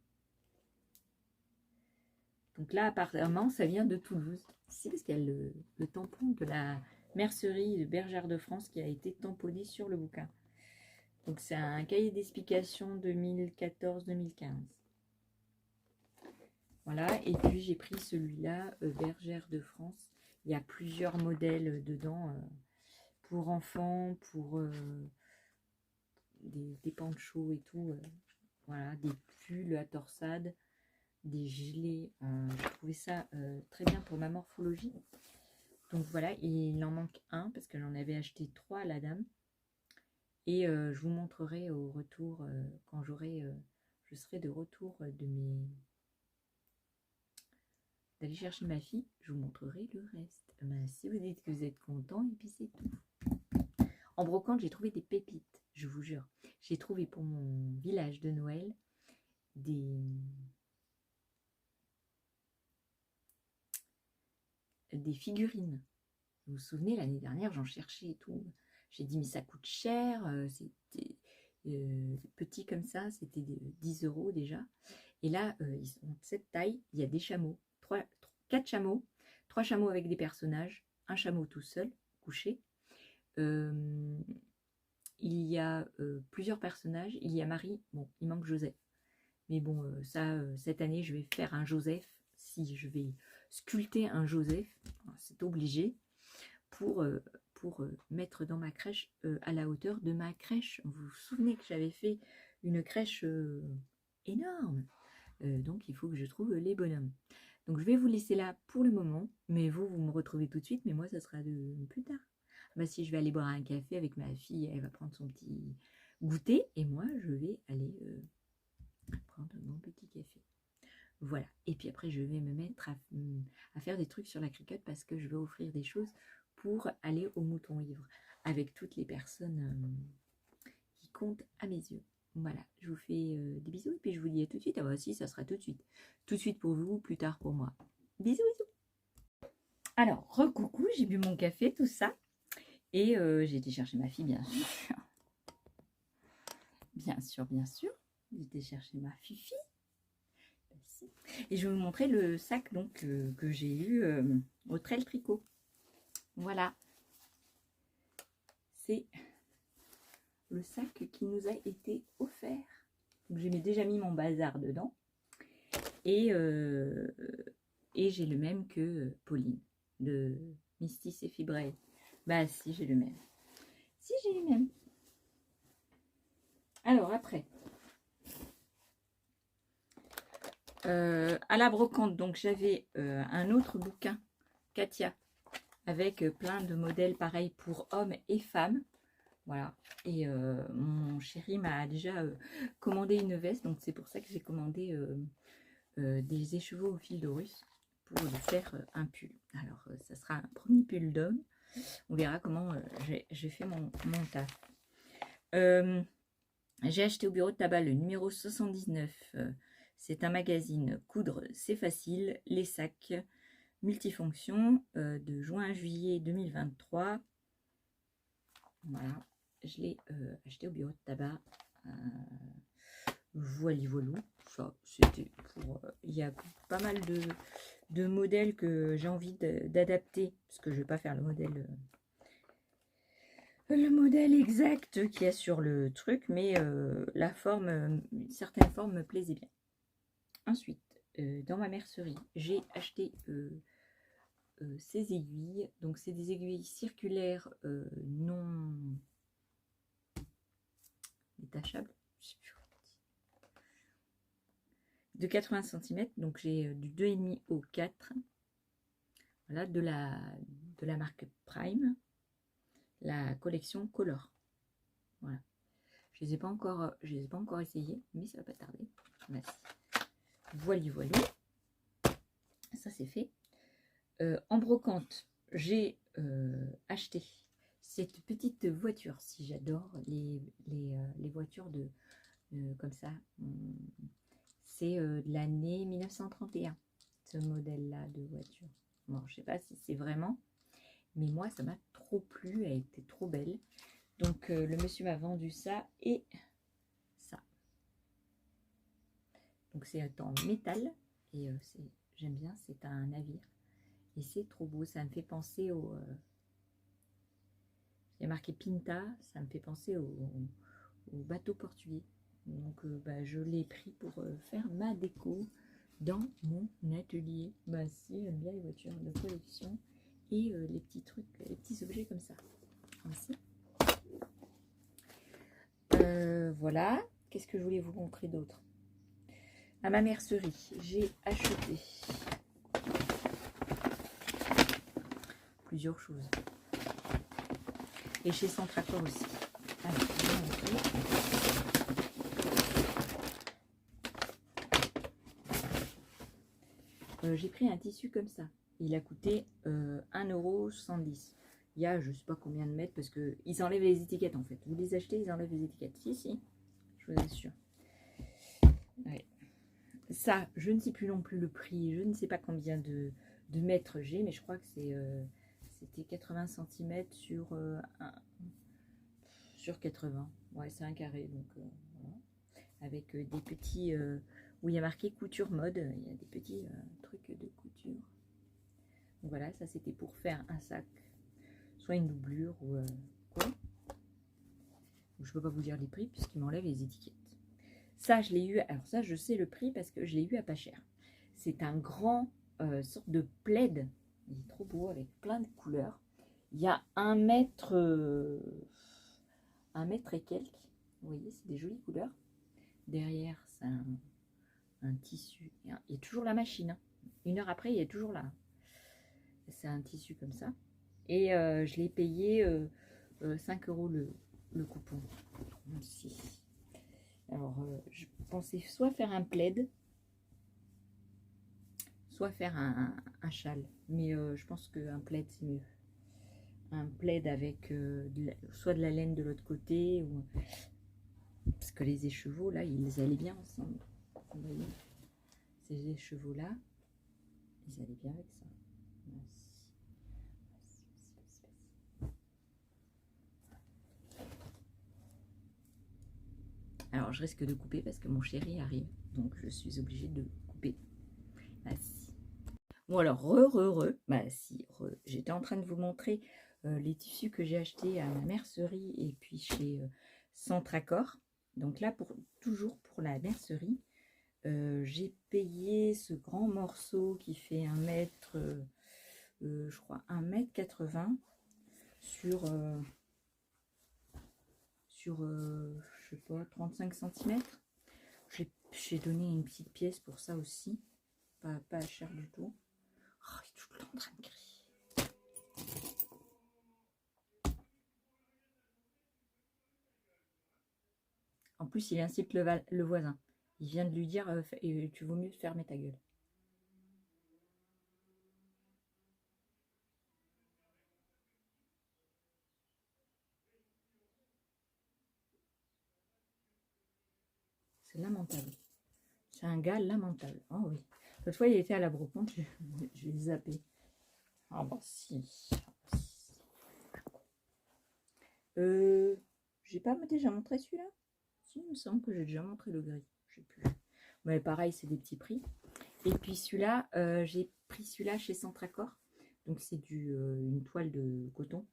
Donc là, apparemment, ça vient de Toulouse. C'est parce qu'il y a le tampon de la mercerie de Bergère de France qui a été tamponné sur le bouquin. Donc c'est un cahier d'explication 2014-2015. Voilà, et puis j'ai pris celui-là, Bergère de France. Il y a plusieurs modèles dedans, pour enfants, pour des panchos et tout. Voilà, des pulls à torsade, des gilets. J'ai trouvé ça très bien pour ma morphologie. Donc voilà, il en manque un parce que j'en avais acheté 3 à la dame. Et je vous montrerai au retour, quand je serai de retour d'aller chercher ma fille, je vous montrerai le reste. Si vous dites que vous êtes content, et puis c'est tout. En brocante, j'ai trouvé des pépites, je vous jure. J'ai trouvé pour mon village de Noël des figurines. Vous vous souvenez, l'année dernière, j'en cherchais et tout. J'ai dit, mais ça coûte cher. C'était petit comme ça, c'était 10 € déjà. Et là, ils sont de cette taille. Il y a des chameaux, 4 chameaux, 3 chameaux avec des personnages, un chameau tout seul, couché. Il y a plusieurs personnages. Il y a Marie. Bon, il manque Joseph. Mais bon, ça, cette année, je vais faire un Joseph. Si je vais sculpter un Joseph, c'est obligé, pour mettre dans ma crèche à la hauteur de ma crèche. Vous vous souvenez que j'avais fait une crèche énorme. Donc, il faut que je trouve les bonhommes. Donc, je vais vous laisser là pour le moment. Mais vous me retrouvez tout de suite. Mais moi, ça sera plus tard. Bah, si je vais aller boire un café avec ma fille, elle va prendre son petit goûter. Et moi, je vais aller prendre mon petit café. Voilà. Et puis après, je vais me mettre à faire des trucs sur la cricotte parce que je vais offrir des choses pour aller au Mouton Ivre avec toutes les personnes qui comptent à mes yeux. Voilà, je vous fais des bisous et puis je vous dis à tout de suite. Ah bah aussi, ça sera tout de suite. Tout de suite pour vous, plus tard pour moi. Bisous, bisous. Alors, recoucou, j'ai bu mon café, tout ça. Et j'ai été chercher ma fille, bien sûr. Bien sûr, bien sûr. J'ai été chercher ma fifi. Et je vais vous montrer le sac donc que j'ai eu au Trel Tricot. Voilà. C'est le sac qui nous a été offert. J'ai déjà mis mon bazar dedans. Et j'ai le même que Pauline, de Mistis et Fibrelle. Bah si, j'ai le même. Si, j'ai le même. Alors après, à la brocante, donc j'avais un autre bouquin, Katia, avec plein de modèles pareils pour hommes et femmes. Voilà. Et mon chéri m'a déjà commandé une veste, donc c'est pour ça que j'ai commandé des écheveaux au fil de russe pour lui faire un pull. Alors, ça sera un premier pull d'homme. On verra comment j'ai fait mon taf. J'ai acheté au bureau de tabac le numéro 79. C'est un magazine Coudre, c'est facile. Les sacs multifonctions de juin à juillet 2023. Voilà, je l'ai acheté au bureau de tabac. Voilou. Ça, c'était pour. Il y a pas mal de modèles que j'ai envie d'adapter, parce que je ne vais pas faire le modèle le modèle exact qu'il y a sur le truc, mais la forme, certaines formes me plaisaient bien. Ensuite, dans ma mercerie, j'ai acheté ces aiguilles. Donc, c'est des aiguilles circulaires non détachables. Je sais plus comment on dit. De 80 cm. Donc, j'ai du 2,5 au 4. Voilà, de la marque Prime. La collection Color. Voilà. Je ne les ai pas encore essayées, mais ça va pas tarder. Merci. Voilà, voilà. Ça, c'est fait. En brocante, j'ai acheté cette petite voiture. Si j'adore les voitures comme ça. C'est de l'année 1931, ce modèle-là de voiture. Bon, je sais pas si c'est vraiment, mais moi, ça m'a trop plu. Elle était trop belle. Donc, le monsieur m'a vendu ça et ça. Donc, c'est en métal et j'aime bien. C'est un navire. Et c'est trop beau, ça me fait penser au... il y a marqué Pinta, ça me fait penser au bateau portugais. Donc je l'ai pris pour faire ma déco dans mon atelier. Si, j'aime bien les voitures de collection et les petits trucs, les petits objets comme ça. Ainsi. Voilà, qu'est-ce que je voulais vous montrer d'autre? À ma mercerie, j'ai acheté plusieurs choses. Et chez Centracor aussi. Alors, je vais vous montrer. J'ai pris un tissu comme ça. Il a coûté 1,70 €. Il y a je sais pas combien de mètres parce qu'ils enlèvent les étiquettes en fait. Vous les achetez, ils enlèvent les étiquettes. Si, je vous assure. Ouais. Ça, je ne sais plus non plus le prix. Je ne sais pas combien de mètres j'ai, mais je crois que c'était 80 cm sur 80. Ouais, c'est un carré. Donc, voilà. Avec des petits... où il y a marqué couture mode. Il y a des petits trucs de couture. Donc voilà, ça c'était pour faire un sac. Soit une doublure ou quoi. Je ne peux pas vous dire les prix puisqu'ils m'enlèvent les étiquettes. Ça, je l'ai eu... Alors ça, je sais le prix parce que je l'ai eu à pas cher. C'est un grand sorte de plaid. Il est trop beau avec plein de couleurs. Il y a 1 mètre... 1 mètre et quelques. Vous voyez, c'est des jolies couleurs. Derrière, c'est un tissu. Il y a toujours la machine. Hein. 1 heure après, il est toujours là. C'est un tissu comme ça. Et je l'ai payé 5 € le coupon. Aussi. Alors, je pensais soit faire un plaid, soit faire un châle. Mais je pense qu'un plaid, c'est mieux. Un plaid avec soit de la laine de l'autre côté, ou... parce que les écheveaux, là, ils allaient bien ensemble. Vous voyez, ces écheveaux-là, ils allaient bien avec ça. Alors, je risque de couper parce que mon chéri arrive. Donc, je suis obligée de couper. Bon, alors, j'étais en train de vous montrer les tissus que j'ai achetés à ma mercerie et puis chez Centracor. Donc là, toujours pour la mercerie, j'ai payé ce grand morceau qui fait 1 mètre, je crois 1,80 m sur je sais pas, 35 cm. J'ai donné une petite pièce pour ça aussi, pas cher du tout. Oh, il est tout le temps en train de crier. En plus, il incite le voisin. Il vient de lui dire tu vaut mieux fermer ta gueule. C'est lamentable. C'est un gars lamentable. Oh oui. L'autre fois, il était à la brocante, je l'ai zappé. Ah bah si. J'ai pas déjà montré celui-là? Si, il me semble que j'ai déjà montré le gris. Je sais plus. Mais pareil, c'est des petits prix. Et puis celui-là, j'ai pris celui-là chez Centracor. Donc c'est une toile de coton.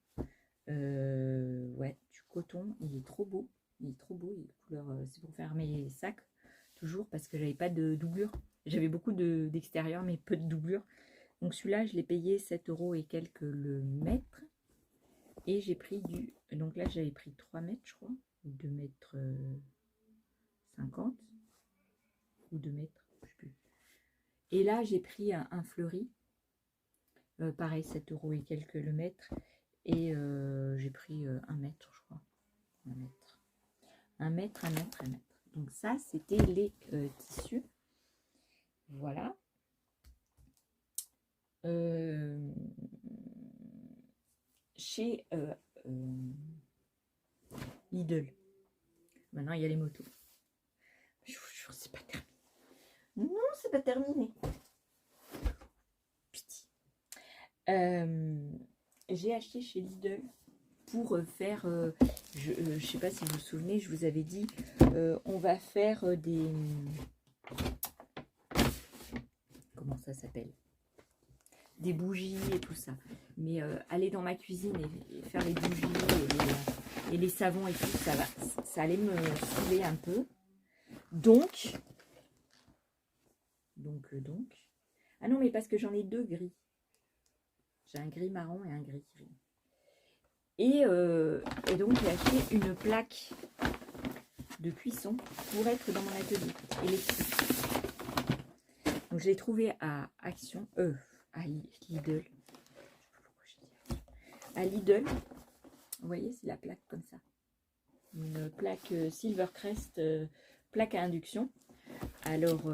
Ouais, du coton. Il est trop beau. Il est trop beau. Il est couleur, c'est pour faire mes sacs, toujours, parce que j'avais pas de doublure. J'avais beaucoup d'extérieur, mais peu de doublure. Donc celui-là, je l'ai payé 7 € et quelques le mètre. Et j'ai pris du... Donc là, j'avais pris 3 mètres, je crois. Ou 2 mètres 50. Ou 2 mètres, je sais plus. Et là, j'ai pris un fleuri. Pareil, 7 € et quelques le mètre. Et j'ai pris 1 mètre, je crois. 1 mètre. 1 mètre, 1 mètre, 1 mètre. Donc ça, c'était les tissus. Voilà. Chez Lidl. Maintenant, il y a les motos. Je vous jure, c'est pas terminé. Non, c'est pas terminé. Pitié. J'ai acheté chez Lidl pour faire... je sais pas si vous vous souvenez, je vous avais dit, on va faire des... Comment ça s'appelle? Des bougies et tout ça. Mais aller dans ma cuisine et faire les bougies et les savons et tout, ça allait me saouler un peu. Donc. Ah non, mais parce que j'en ai 2 gris. J'ai un gris marron et un gris gris. Et donc j'ai acheté une plaque de cuisson pour être dans mon atelier électrique. Donc je l'ai trouvé à Action, à Lidl. À Lidl, vous voyez, c'est la plaque comme ça. Une plaque Silvercrest, plaque à induction. Alors,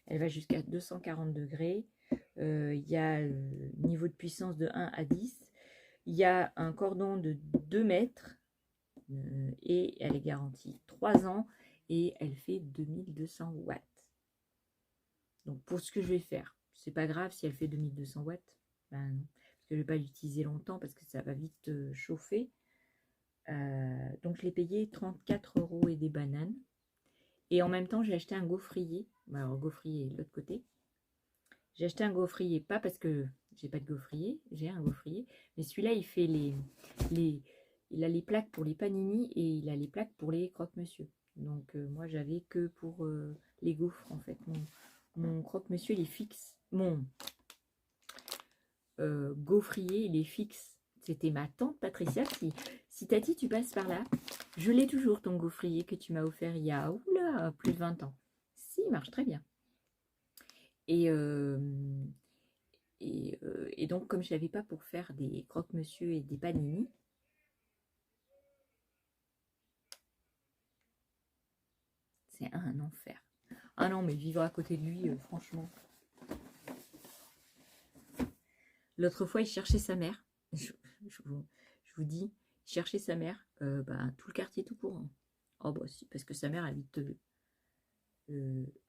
elle va jusqu'à 240 degrés. Il y a niveau de puissance de 1 à 10. Il y a un cordon de 2 mètres et elle est garantie 3 ans et elle fait 2200 watts. Donc, pour ce que je vais faire, c'est pas grave si elle fait 2200 watts. Ben non, parce que je ne vais pas l'utiliser longtemps parce que ça va vite chauffer. Donc, je l'ai payé 34 € et des bananes. Et en même temps, j'ai acheté un gaufrier. Alors, gaufrier de l'autre côté. J'ai acheté un gaufrier, pas parce que j'ai pas de gaufrier, j'ai un gaufrier, mais celui-là, il fait il a les plaques pour les panini et il a les plaques pour les croque-monsieur. Donc, moi, j'avais que pour les gaufres, en fait. Mon croque-monsieur, il est fixe. Mon gaufrier, il est fixe. C'était ma tante Patricia qui... Si Tati, tu passes par là, je l'ai toujours, ton gaufrier que tu m'as offert il y a oula, plus de 20 ans. Si, il marche très bien. Et donc, comme je n'avais pas pour faire des croque-monsieur et des panini, c'est un enfer. Ah non, mais vivre à côté de lui, franchement. L'autre fois, il cherchait sa mère. Je vous dis, il cherchait sa mère. Tout le quartier tout courant. Oh bah si, parce que sa mère habite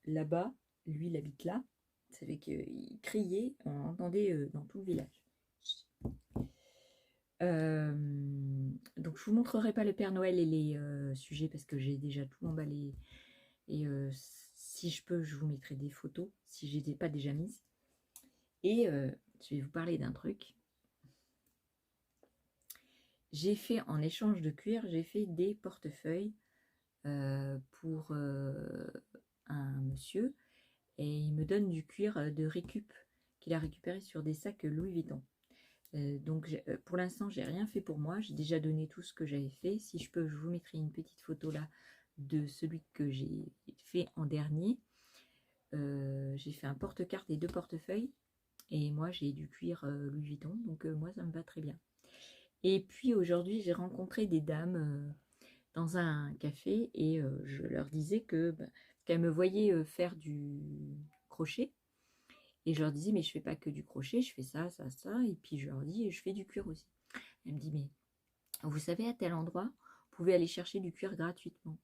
là-bas. Lui, il habite là. Ça fait qu'il criait, on entendait dans tout le village. Donc je vous montrerai pas le Père Noël et les sujets parce que j'ai déjà tout emballé. Et si je peux, je vous mettrai des photos si je les ai pas déjà mises. Et je vais vous parler d'un truc. J'ai fait en échange de cuir, j'ai fait des portefeuilles pour un monsieur et il me donne du cuir de récup qu'il a récupéré sur des sacs Louis Vuitton. Donc pour l'instant, j'ai rien fait pour moi. J'ai déjà donné tout ce que j'avais fait. Si je peux, je vous mettrai une petite photo là de celui que j'ai fait en dernier. J'ai fait un porte-carte et 2 portefeuilles. Et moi, j'ai du cuir Louis Vuitton. Donc moi, ça me va très bien. Et puis aujourd'hui, j'ai rencontré des dames dans un café et je leur disais qu'elles me voyaient faire du crochet. Et je leur disais, mais je fais pas que du crochet, je fais ça, ça, ça. Et puis je leur dis, je fais du cuir aussi. Elle me dit, mais vous savez, à tel endroit, vous pouvez aller chercher du cuir gratuitement.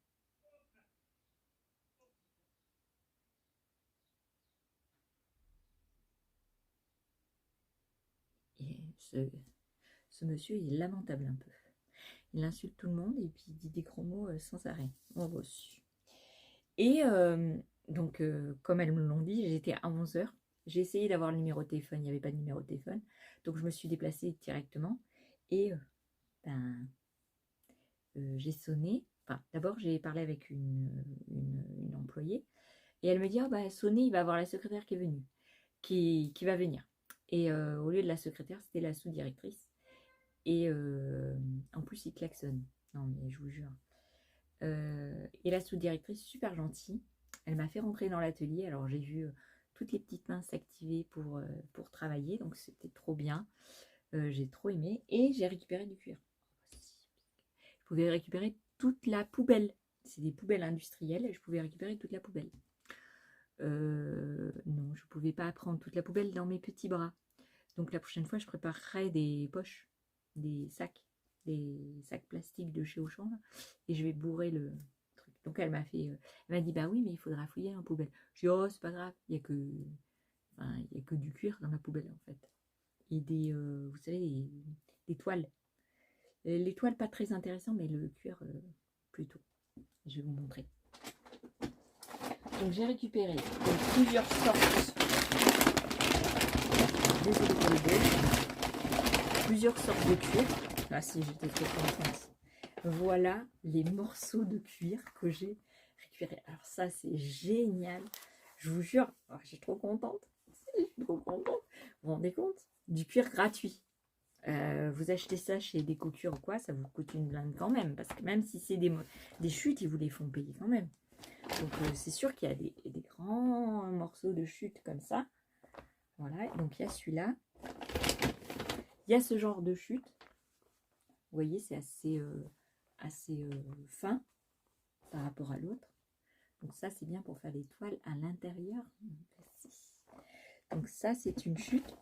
Et ce monsieur, il est lamentable un peu. Il insulte tout le monde et puis il dit des gros mots sans arrêt. Oh, reçu. Et donc, comme elles me l'ont dit, j'étais à 11h. J'ai essayé d'avoir le numéro de téléphone, il n'y avait pas de numéro de téléphone. Donc, je me suis déplacée directement. Et ben, j'ai sonné. Enfin, d'abord, j'ai parlé avec une employée. Et elle me dit, ah bah, sonner, il va avoir la secrétaire qui est venue, qui va venir. Et au lieu de la secrétaire, c'était la sous-directrice. Et en plus, il klaxonne. Non, mais je vous jure. Et la sous-directrice, super gentille, elle m'a fait rentrer dans l'atelier. Alors, j'ai vu toutes les petites mains s'activer pour travailler. Donc, c'était trop bien. J'ai trop aimé. Et j'ai récupéré du cuir. Je pouvais récupérer toute la poubelle. C'est des poubelles industrielles. Et je pouvais récupérer toute la poubelle. Non, je ne pouvais pas prendre toute la poubelle dans mes petits bras. Donc, la prochaine fois, je préparerai des poches, des sacs plastiques de chez Auchan, là, et je vais bourrer le truc. Donc elle m'a dit bah oui mais il faudra fouiller en poubelle. Je dis oh c'est pas grave, il y a que du cuir dans la poubelle en fait. Et vous savez des toiles. Les toiles pas très intéressantes mais le cuir plutôt. Je vais vous montrer. Donc j'ai récupéré plusieurs sortes. Désolé pour le bruit. Plusieurs sortes de cuir. Ah si, j'étais trop contente. Voilà les morceaux de cuir que j'ai récupérés. Alors ça, c'est génial. Je vous jure, oh, je suis trop contente. Je suis trop contente. Vous vous rendez compte? Du cuir gratuit. Vous achetez ça chez des coutures ou quoi, ça vous coûte une blinde quand même. Parce que même si c'est des chutes, ils vous les font payer quand même. Donc c'est sûr qu'il y a des grands morceaux de chute comme ça. Voilà, donc il y a celui-là. Il y a ce genre de chute. Vous voyez, c'est assez fin par rapport à l'autre. Donc ça, c'est bien pour faire des toiles à l'intérieur. Donc ça, c'est une chute.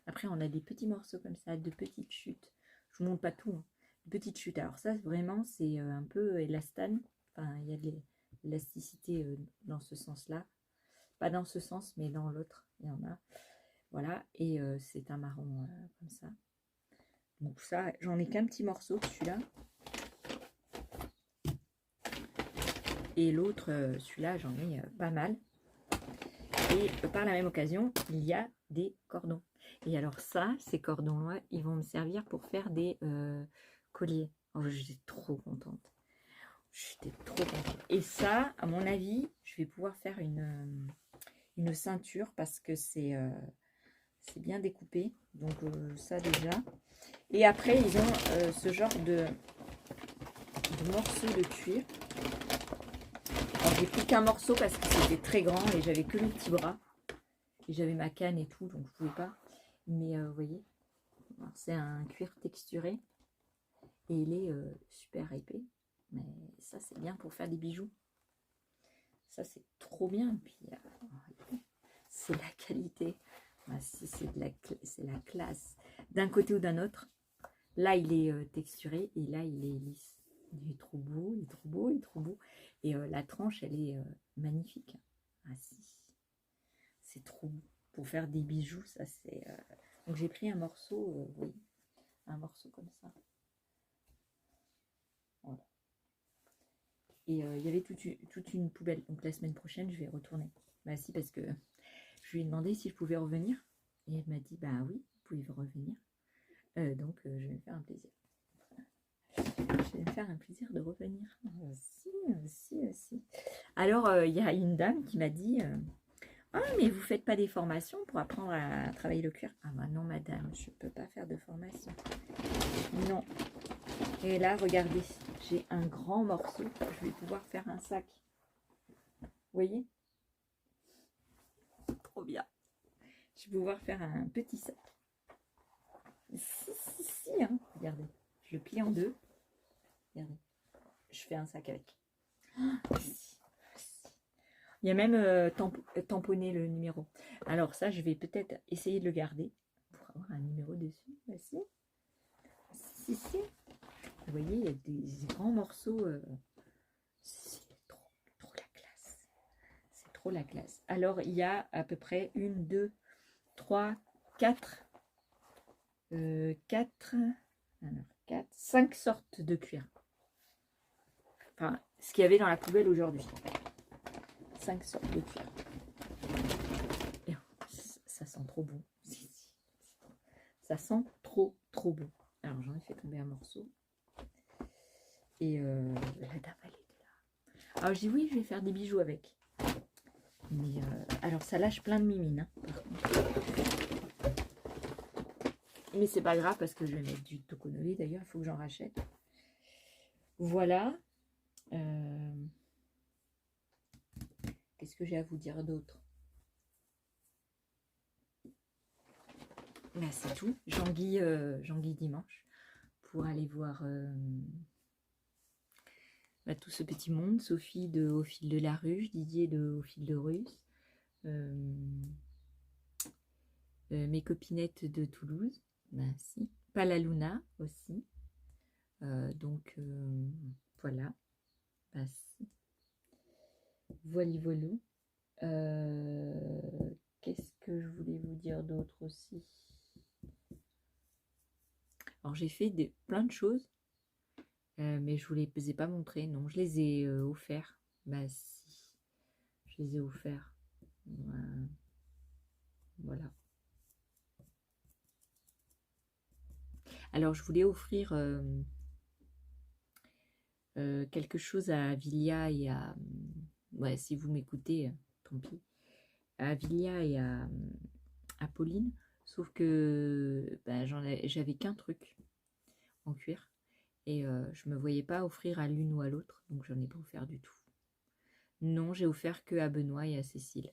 Après, on a des petits morceaux comme ça, de petites chutes. Je vous montre pas tout. Hein. De petites chutes. Alors ça, vraiment, c'est un peu élastane. Enfin, il y a de l'élasticité dans ce sens-là. Pas dans ce sens, mais dans l'autre. Il y en a. Voilà. Et c'est un marron comme ça. Donc ça, j'en ai qu'un petit morceau, celui-là. Et l'autre, celui-là, j'en ai pas mal. Et par la même occasion, il y a des cordons. Et alors ça, ces cordons-là, ils vont me servir pour faire des colliers. Oh, j'étais trop contente. J'étais trop contente. Et ça, à mon avis, je vais pouvoir faire une ceinture parce que c'est bien découpé. Donc ça déjà. Et après, ils ont ce genre de morceaux de cuir. Alors, j'ai pris qu'un morceau parce que c'était très grand et j'avais que le petit bras. Et j'avais ma canne et tout, donc je pouvais pas. Mais vous voyez, c'est un cuir texturé. Et il est super épais. Mais ça, c'est bien pour faire des bijoux. Ça, c'est trop bien. Puis, c'est la qualité. Ah, c'est la classe. D'un côté ou d'un autre. Là, il est texturé et là, il est lisse. Il est trop beau, il est trop beau, il est trop beau. Et la tranche, elle est magnifique. Ah si, c'est trop beau. Pour faire des bijoux, ça c'est... Donc j'ai pris un morceau, oui, un morceau comme ça. Voilà. Et il y avait toute une poubelle. Donc la semaine prochaine, je vais retourner. Bah si, parce que je lui ai demandé si je pouvais revenir. Et elle m'a dit, bah oui, vous pouvez revenir. Donc je vais me faire un plaisir. Je vais me faire un plaisir de revenir. Si. Alors, il y a une dame qui m'a dit ah, mais vous ne faites pas des formations pour apprendre à travailler le cuir? Ah, bah non, madame, je ne peux pas faire de formation. Non. Et là, regardez, j'ai un grand morceau. Je vais pouvoir faire un sac. Vous voyez? Trop bien. Je vais pouvoir faire un petit sac. Si, hein. Regardez. Je le plie en deux. Regardez. Je fais un sac avec. Il y a même tamponné le numéro. Alors ça, je vais peut-être essayer de le garder pour avoir un numéro dessus. Bah, si. Vous voyez, il y a des grands morceaux. C'est trop la classe. C'est trop la classe. Alors, il y a à peu près 1, 2, 3, 4, 5 sortes de cuir. Enfin, ce qu'il y avait dans la poubelle aujourd'hui. 5 sortes de cuir. Et ça sent trop bon. Ça sent trop bon. Alors j'en ai fait tomber un morceau. Et la dame, elle était là. Alors, je dis oui, je vais faire des bijoux avec. Mais alors, ça lâche plein de mimines, hein, par contre. Mais c'est pas grave parce que je vais mettre du Tokonoli. D'ailleurs, il faut que j'en rachète. Voilà. Qu'est-ce que j'ai à vous dire d'autre? Ben, c'est tout. Jean-Guy dimanche pour aller voir tout ce petit monde. Sophie de Au fil de la ruche, Didier de Au fil de Russe, mes copinettes de Toulouse, ben si, Palaluna aussi. Donc voilà. Ben, si. Voilou. Qu'est-ce que je voulais vous dire d'autre aussi? Alors j'ai fait plein de choses, mais je ne vous les ai pas montrées. Non, je les ai offerts. Bah si, je les ai offerts. Voilà. Alors je voulais offrir quelque chose à Vilia et à... ouais, si vous m'écoutez, tant pis. À Vilia et à Pauline. Sauf que bah, j'avais qu'un truc en cuir. Et je me voyais pas offrir à l'une ou à l'autre. Donc j'en ai pas offert du tout. Non, j'ai offert que à Benoît et à Cécile.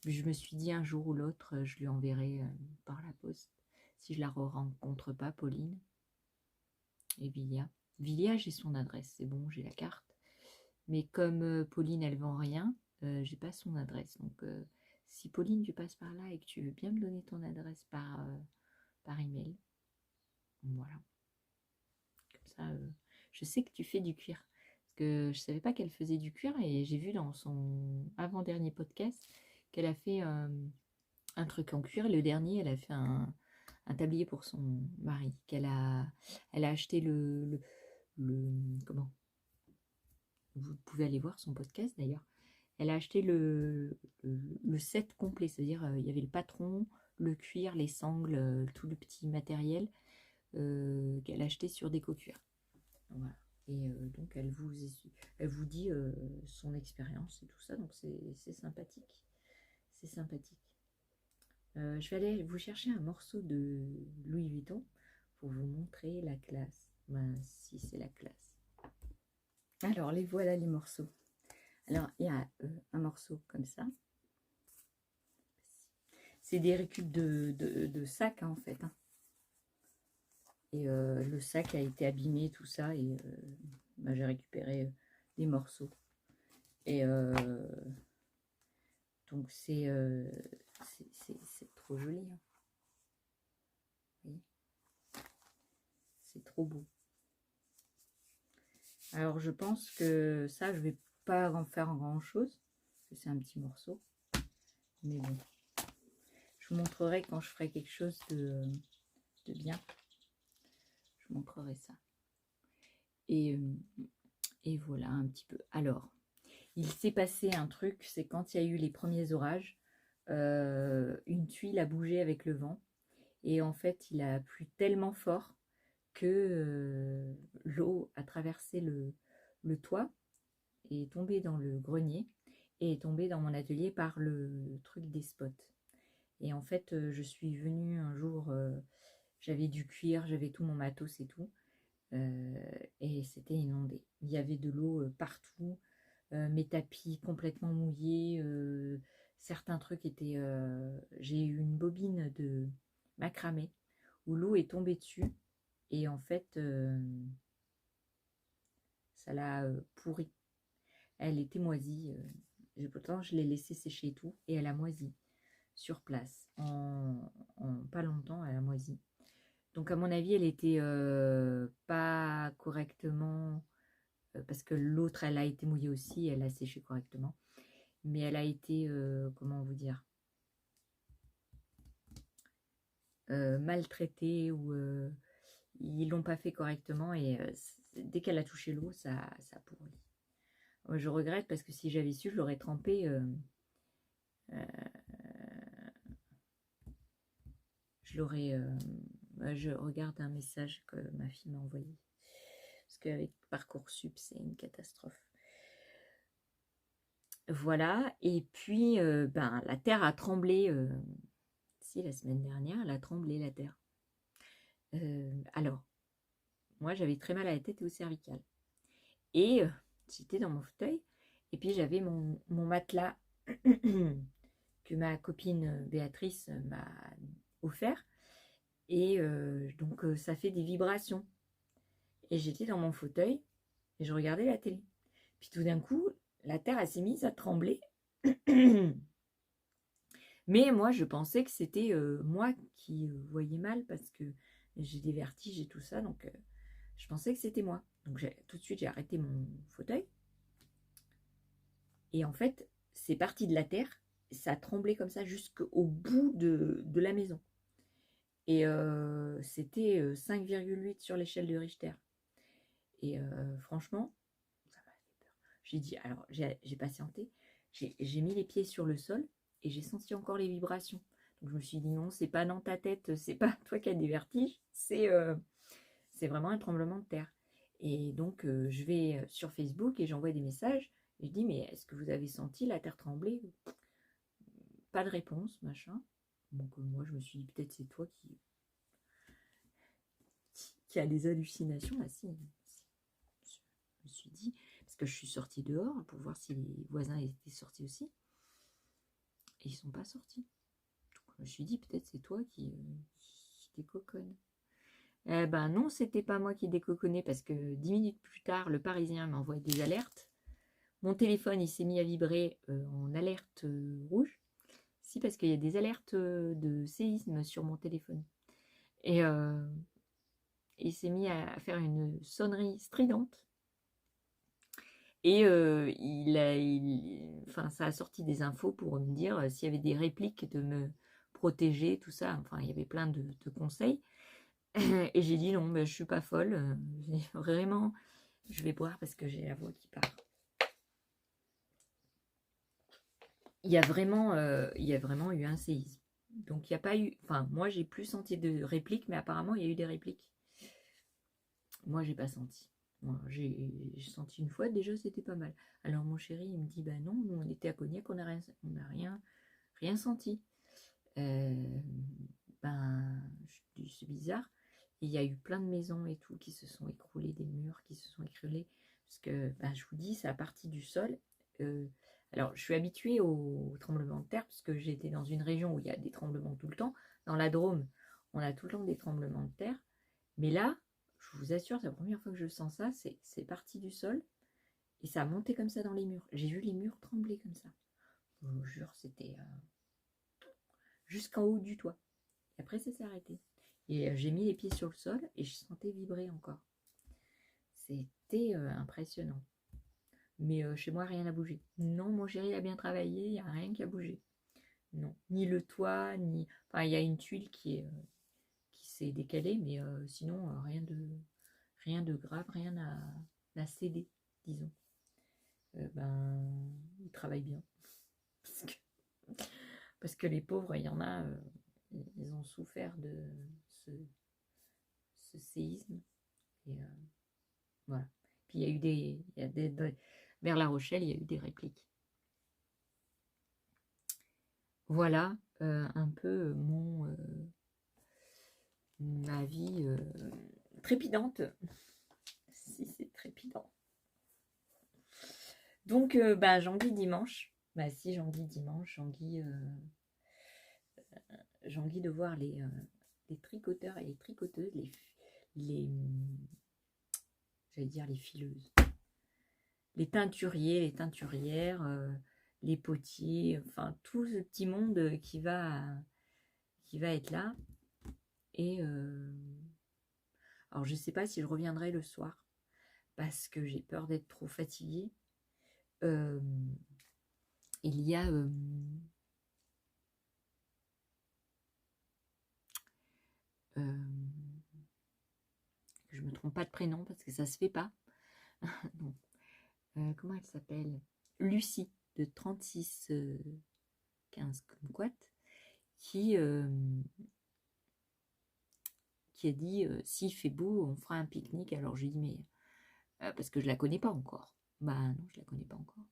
Je me suis dit un jour ou l'autre, je lui enverrai par la poste. Si je la rencontre pas, Pauline et Vilia. Vilia, j'ai son adresse, c'est bon, j'ai la carte. Mais comme Pauline, elle vend rien, j'ai pas son adresse. Donc, si Pauline, tu passes par là et que tu veux bien me donner ton adresse par email, voilà. Comme ça, je sais que tu fais du cuir. Parce que je savais pas qu'elle faisait du cuir et j'ai vu dans son avant-dernier podcast qu'elle a fait un truc en cuir. Le dernier, elle a fait un tablier pour son mari. Elle a acheté comment? Vous pouvez aller voir son podcast d'ailleurs. Elle a acheté le set complet, c'est-à-dire il y avait le patron, le cuir, les sangles, tout le petit matériel qu'elle a acheté sur Déco-Cuir. Voilà. Et donc elle vous dit son expérience et tout ça, donc c'est sympathique. C'est sympathique. Je vais aller vous chercher un morceau de Louis Vuitton pour vous montrer la classe. Ben, si c'est la classe. Alors, les voilà les morceaux. Alors, il y a un morceau comme ça. C'est des récup de sac, hein, en fait. Hein. Et le sac a été abîmé, tout ça. Et ben, j'ai récupéré des morceaux. Et donc, c'est trop joli. Hein. Oui. C'est trop beau. Alors, je pense que ça, je vais pas en faire grand chose. Parce que c'est un petit morceau. Mais bon. Je vous montrerai quand je ferai quelque chose de bien. Je vous montrerai ça. Et voilà un petit peu. Alors, il s'est passé un truc, c'est quand il y a eu les premiers orages, une tuile a bougé avec le vent. Et en fait, il a plu tellement fort que l'eau a traversé le toit et est tombée dans le grenier et est tombée dans mon atelier par le truc des spots. Et en fait, je suis venue un jour, j'avais du cuir, j'avais tout mon matos et tout, et c'était inondé. Il y avait de l'eau partout, mes tapis complètement mouillés, certains trucs étaient... j'ai eu une bobine de macramé où l'eau est tombée dessus, et en fait, ça l'a pourri. Elle était moisie, pourtant je l'ai laissée sécher et tout, et elle a moisi sur place. En pas longtemps, elle a moisi. Donc à mon avis, elle était pas correctement, parce que l'autre, elle a été mouillée aussi, elle a séché correctement. Mais elle a été, comment vous dire, maltraitée, ou ils l'ont pas fait correctement, et dès qu'elle a touché l'eau, ça pourrit. Je regrette parce que si j'avais su, je l'aurais trempé. Je l'aurais Je regarde un message que ma fille m'a envoyé. Parce qu'avec Parcoursup, c'est une catastrophe. Voilà. Et puis, la Terre a tremblé. Si, la semaine dernière, elle a tremblé, la Terre. Alors, moi, j'avais très mal à la tête et au cervical. Et j'étais dans mon fauteuil. Et puis, j'avais mon matelas que ma copine Béatrice m'a offert. Et donc, ça fait des vibrations. Et j'étais dans mon fauteuil et je regardais la télé. Puis tout d'un coup, la terre s'est mise à trembler. Mais moi, je pensais que c'était moi qui voyais mal parce que j'ai des vertiges et tout ça. Donc, je pensais que c'était moi. Donc, tout de suite, j'ai arrêté mon fauteuil. Et en fait, c'est parti de la terre. Ça a tremblé comme ça jusqu'au bout de la maison. Et c'était 5,8 sur l'échelle de Richter. Et franchement, ça m'a fait peur. J'ai dit, alors j'ai patienté, j'ai mis les pieds sur le sol et j'ai senti encore les vibrations. Donc je me suis dit non, c'est pas dans ta tête, c'est pas toi qui as des vertiges, c'est vraiment un tremblement de terre. Et donc je vais sur Facebook et j'envoie des messages. Et je dis, mais est-ce que vous avez senti la terre trembler? Pas de réponse, machin. Donc moi je me suis dit, peut-être c'est toi qui a des hallucinations. Ah si, je me suis dit, parce que je suis sortie dehors pour voir si les voisins étaient sortis aussi. Et ils sont pas sortis. Donc je me suis dit, peut-être c'est toi qui décoconne. Eh ben non, c'était pas moi qui décoconnais parce que 10 minutes plus tard, le Parisien m'envoie des alertes. Mon téléphone, il s'est mis à vibrer en alerte rouge. Si, parce qu'il y a des alertes de séisme sur mon téléphone. Et il s'est mis à faire une sonnerie stridente. Et ça a sorti des infos pour me dire s'il y avait des répliques de me protéger, tout ça. Enfin, il y avait plein de conseils. Et j'ai dit non, mais je suis pas folle. Vraiment, je vais boire parce que j'ai la voix qui part. Il y a vraiment eu un séisme. Donc il n'y a pas eu. Enfin, moi j'ai plus senti de répliques, mais apparemment il y a eu des répliques. Moi j'ai pas senti. Moi, j'ai senti une fois, déjà c'était pas mal. Alors mon chéri il me dit bah non, nous on était à Cognac, on n'a rien senti. Je dis c'est bizarre. Et il y a eu plein de maisons et tout qui se sont écroulées, des murs qui se sont écroulés. Parce que je vous dis, c'est à partir du sol. Alors je suis habituée aux tremblements de terre parce que j'étais dans une région où il y a des tremblements tout le temps. Dans la Drôme, on a tout le temps des tremblements de terre. Mais là, je vous assure, c'est la première fois que je sens ça, c'est parti du sol et ça a monté comme ça dans les murs. J'ai vu les murs trembler comme ça. Je vous jure, c'était jusqu'en haut du toit. Et après, ça s'est arrêté. Et j'ai mis les pieds sur le sol et je sentais vibrer encore. C'était impressionnant. Mais chez moi, rien n'a bougé. Non, mon chéri a bien travaillé, il n'y a rien qui a bougé. Non, ni le toit, ni... Enfin, il y a une tuile qui s'est décalée, mais sinon, rien de grave, rien n'a cédé, disons. Il travaille bien. Parce que les pauvres, il y en a, ils ont souffert de ce séisme. Et voilà. Puis il y a des vers La Rochelle, il y a eu des répliques. Voilà un peu ma vie trépidante. Si c'est trépidant. Donc, Jean-Guy dimanche. Si Jean-Guy dimanche, Jean-Guy de voir les tricoteurs et les tricoteuses, j'allais dire les fileuses, les teinturiers, les teinturières, les potiers, enfin tout ce petit monde qui va être là. Et alors je sais pas si je reviendrai le soir parce que j'ai peur d'être trop fatiguée. Il y a je me trompe pas de prénom parce que ça se fait pas. Comment elle s'appelle? Lucie de 36 15 Kumquat qui qui a dit s'il fait beau, on fera un pique-nique. Alors je lui dis mais parce que je la connais pas encore. Bah non, je la connais pas encore.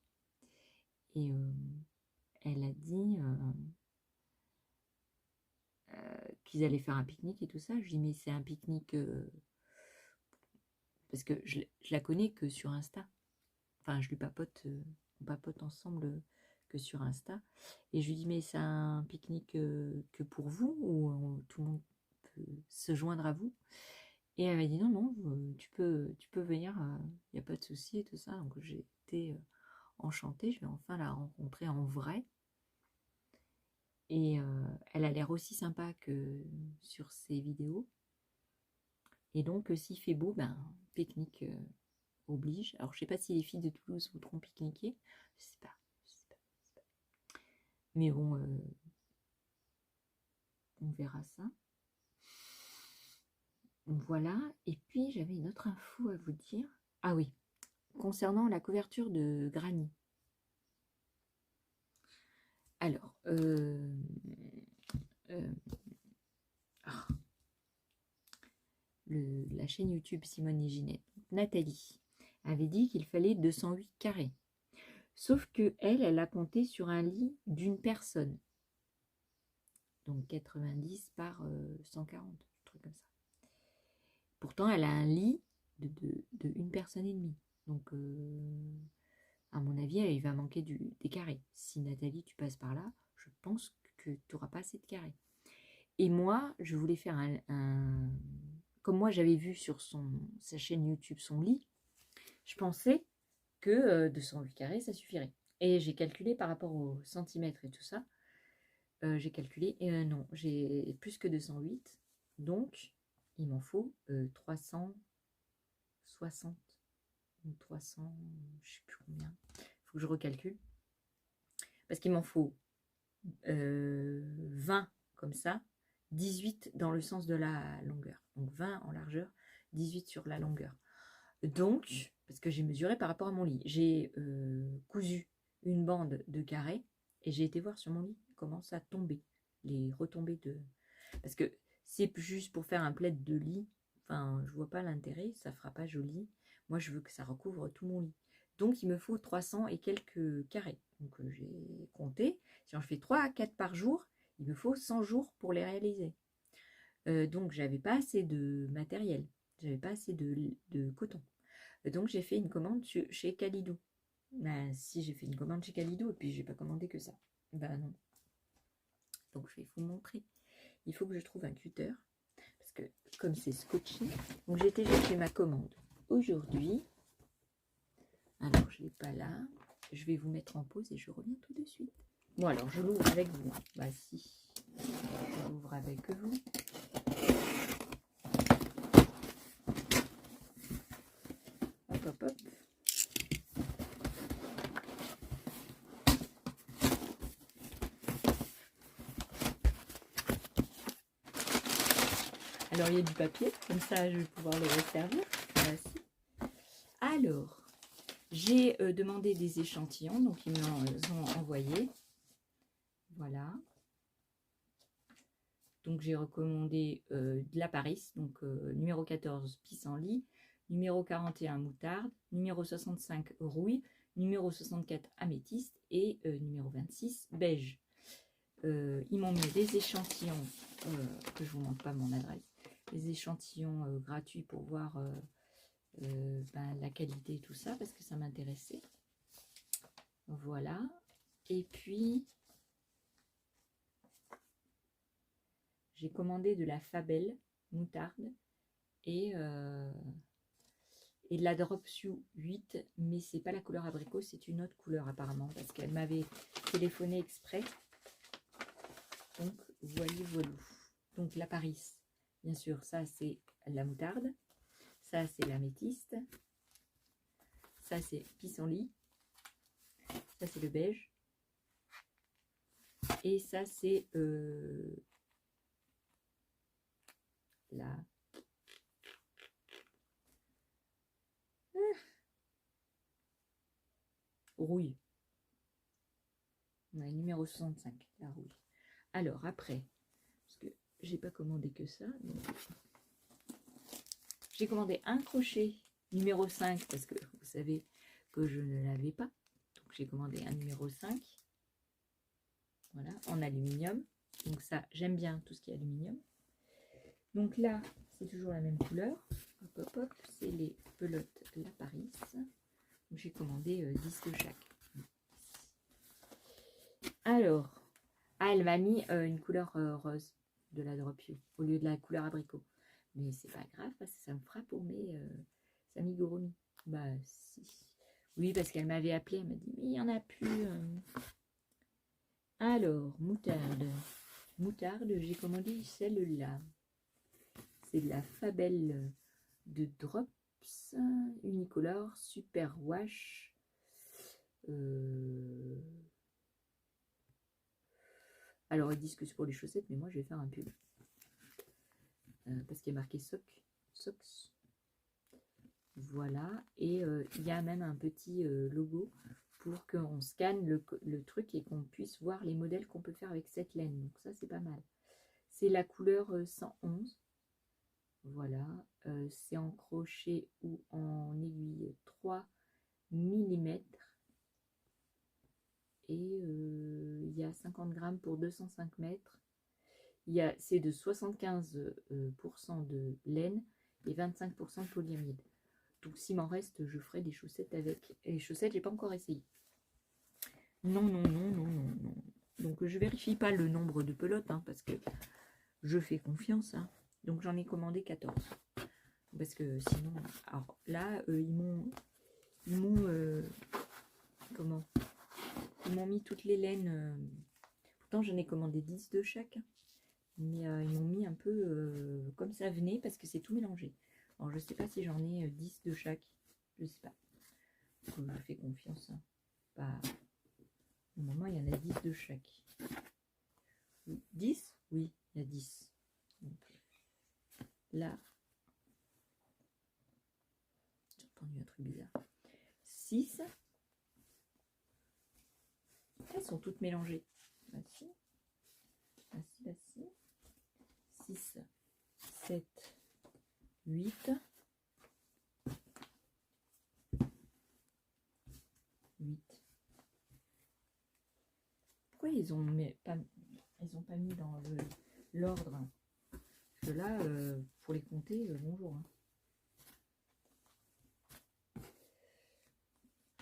Et elle a dit qu'ils allaient faire un pique-nique et tout ça. Je lui dis mais c'est un pique-nique parce que je la connais que sur Insta. Enfin, je lui papote, on papote ensemble que sur Insta. Et je lui dis, mais c'est un pique-nique que pour vous ou tout le monde peut se joindre à vous? Et elle m'a dit, non, non, tu peux venir, il n'y a pas de souci et tout ça. Donc j'ai été enchantée, je vais enfin la rencontrer en vrai. Et elle a l'air aussi sympa que sur ses vidéos. Et donc, s'il fait beau, ben, pique-nique oblige. Alors, je sais pas si les filles de Toulouse voudront pique-niquer. Je sais pas. Mais bon, on verra ça. Voilà. Et puis, j'avais une autre info à vous dire. Ah oui, concernant la couverture de Granny. Alors, la chaîne YouTube Simone et Ginette, Nathalie, avait dit qu'il fallait 208 carrés. Sauf que elle a compté sur un lit d'une personne. Donc 90 par 140, un truc comme ça. Pourtant, elle a un lit de une personne et demie. Donc, à mon avis, il va manquer des carrés. Si Nathalie, tu passes par là, je pense que tu n'auras pas assez de carrés. Et moi, je voulais faire comme moi, j'avais vu sur sa chaîne YouTube son lit, je pensais que 208 carrés, ça suffirait. Et j'ai calculé par rapport au centimètre et tout ça. J'ai calculé, et non, j'ai plus que 208. Donc, il m'en faut 360 ou 300, je ne sais plus combien. Il faut que je recalcule. Parce qu'il m'en faut 20 comme ça, 18 dans le sens de la longueur. Donc 20 en largeur, 18 sur la longueur. Donc, parce que j'ai mesuré par rapport à mon lit, j'ai cousu une bande de carrés et j'ai été voir sur mon lit comment ça tombait, les retombées de... Parce que c'est juste pour faire un plaid de lit, enfin, je vois pas l'intérêt, ça fera pas joli. Moi, je veux que ça recouvre tout mon lit. Donc, il me faut 300 et quelques carrés. Donc, j'ai compté. Si on fait 3 à 4 par jour, il me faut 100 jours pour les réaliser. Donc, j'avais pas assez de matériel. J'avais pas assez de coton. Donc, j'ai fait une commande chez Calidou. Ben, si j'ai fait une commande chez Calidou et puis j'ai pas commandé que ça. Ben non. Donc, je vais vous montrer. Il faut que je trouve un cutter. Parce que comme c'est scotché, donc j'ai été chercher ma commande aujourd'hui. Alors, je ne l'ai pas là. Je vais vous mettre en pause et je reviens tout de suite. Bon, alors, je l'ouvre avec vous. Bah si, je l'ouvre avec vous. Hop, hop, hop. Alors, il y a du papier, comme ça, je vais pouvoir le resservir. Voici. Alors, j'ai demandé des échantillons, donc ils me l'ont envoyé. Voilà. Donc, j'ai recommandé de la Paris, donc numéro 14, pissenlit, numéro 41, moutarde, numéro 65, rouille, numéro 64, améthyste et numéro 26, beige. Ils m'ont mis des échantillons, que je ne vous montre pas mon adresse, des échantillons gratuits pour voir la qualité et tout ça, parce que ça m'intéressait. Voilà. Et puis, j'ai commandé de la Fabel moutarde et de la Dropsue 8, mais c'est pas la couleur abricot, c'est une autre couleur apparemment, parce qu'elle m'avait téléphoné exprès. Donc, voilà. Donc, la Paris, bien sûr, ça c'est la moutarde, ça c'est l'améthyste, ça c'est pissenlit, ça c'est le beige, et ça c'est la... rouille. Ouais, numéro 65, la rouille. Alors après, parce que j'ai pas commandé que ça, donc J'ai commandé un crochet numéro 5 parce que vous savez que je ne l'avais pas. Donc j'ai commandé un numéro 5. Voilà, en aluminium. Donc ça, j'aime bien tout ce qui est aluminium. Donc là, c'est toujours la même couleur. Hop, hop, hop. C'est les pelotes La Paris. J'ai commandé 10 de chaque. Alors, elle m'a mis une couleur rose de la Drop You au lieu de la couleur abricot. Mais c'est pas grave parce que ça me fera pour mes amigurumis. Bah si. Oui, parce qu'elle m'avait appelé, elle m'a dit, mais il n'y en a plus. Alors, moutarde. Moutarde, j'ai commandé celle-là. C'est de la Fabelle de Drops Unicolore Super Wash. Alors, ils disent que c'est pour les chaussettes, mais moi, je vais faire un pub. Parce qu'il y a marqué Socks. Voilà. Et il y a même un petit logo pour qu'on scanne le truc et qu'on puisse voir les modèles qu'on peut faire avec cette laine. Donc ça, c'est pas mal. C'est la couleur 111. Voilà. C'est en crochet ou en aiguille 3 mm. Et il y a 50 grammes pour 205 mètres. C'est de 75% de laine et 25% de polyamide. Donc s'il m'en reste, je ferai des chaussettes avec. Et les chaussettes, j'ai pas encore essayé. Non, non, non, non, non, non. Donc je vérifie pas le nombre de pelotes, hein, parce que je fais confiance. Hein. Donc j'en ai commandé 14. Parce que sinon, alors là, ils m'ont comment? Ils m'ont mis toutes les laines. Pourtant, j'en ai commandé 10 de chaque. Mais ils m'ont mis un peu comme ça venait parce que c'est tout mélangé. Alors, je sais pas si j'en ai 10 de chaque. Je sais pas. Donc, je fais confiance. Hein. Bah, au moment, il y en a 10 de chaque. 10? Oui, il y a 10. Donc, là, j'ai entendu un truc bizarre. 6. Elles sont toutes mélangées. Voici. Voici, voici. 6, 7, 8. 8. Pourquoi ils ont pas mis dans l'ordre? Parce que là, pour les compter, bonjour. Hein.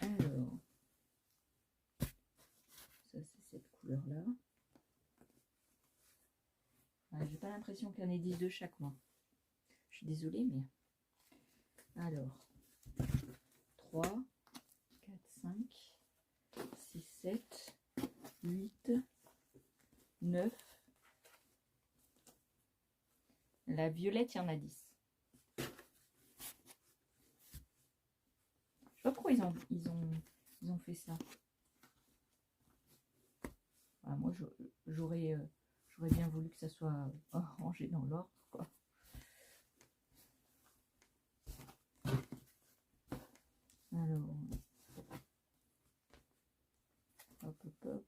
Alors, ça c'est cette couleur-là. J'ai pas l'impression qu'il y en ait 10 de chaque, moi. Je suis désolée, mais... Alors, 3, 4, 5, 6, 7, 8, 9. La violette, il y en a 10. Je sais pas pourquoi ils ont fait ça. Ah, moi, j'aurais bien voulu que ça soit rangé dans l'ordre, quoi. Alors, hop, hop, hop,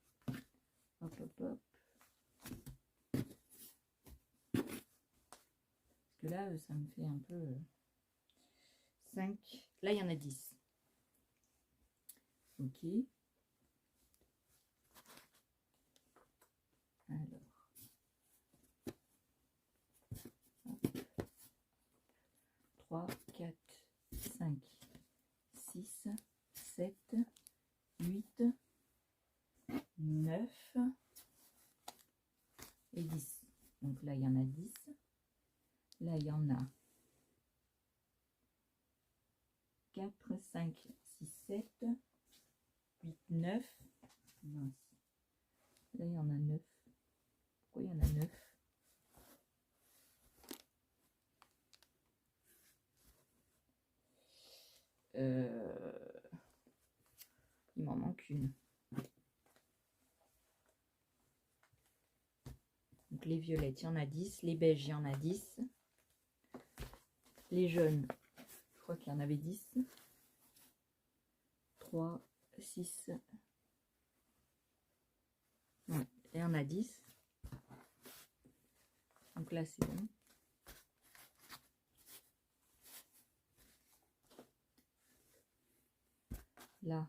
hop, hop, hop. Parce que là, ça me fait un peu 5. Là, il y en a 10. Ok. Alors. 3, 4, 5, 6, 7, 8, 9 et 10. Donc là, il y en a 10. Là, il y en a 4, 5, 6, 7, 8, 9. Mince. Là, il y en a 9. Pourquoi il y en a 9? Il m'en manque une. Donc les violettes, il y en a 10. Les beiges, il y en a 10. Les jaunes, je crois qu'il y en avait 10. 3, 6. Ouais, il y en a 10. Donc là, c'est bon. là,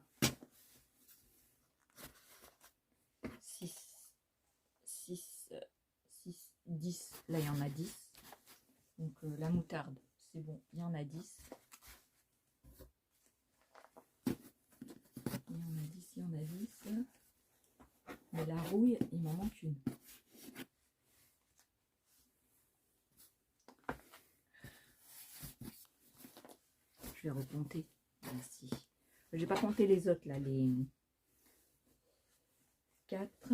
6, 6, 6, 10. Là, il y en a 10. Donc, la moutarde, c'est bon, il y en a 10. Il y en a 10, il y en a 10. Mais la rouille, il m'en manque une. Je vais recompter. Merci. Je vais pas compter les autres là, les 4.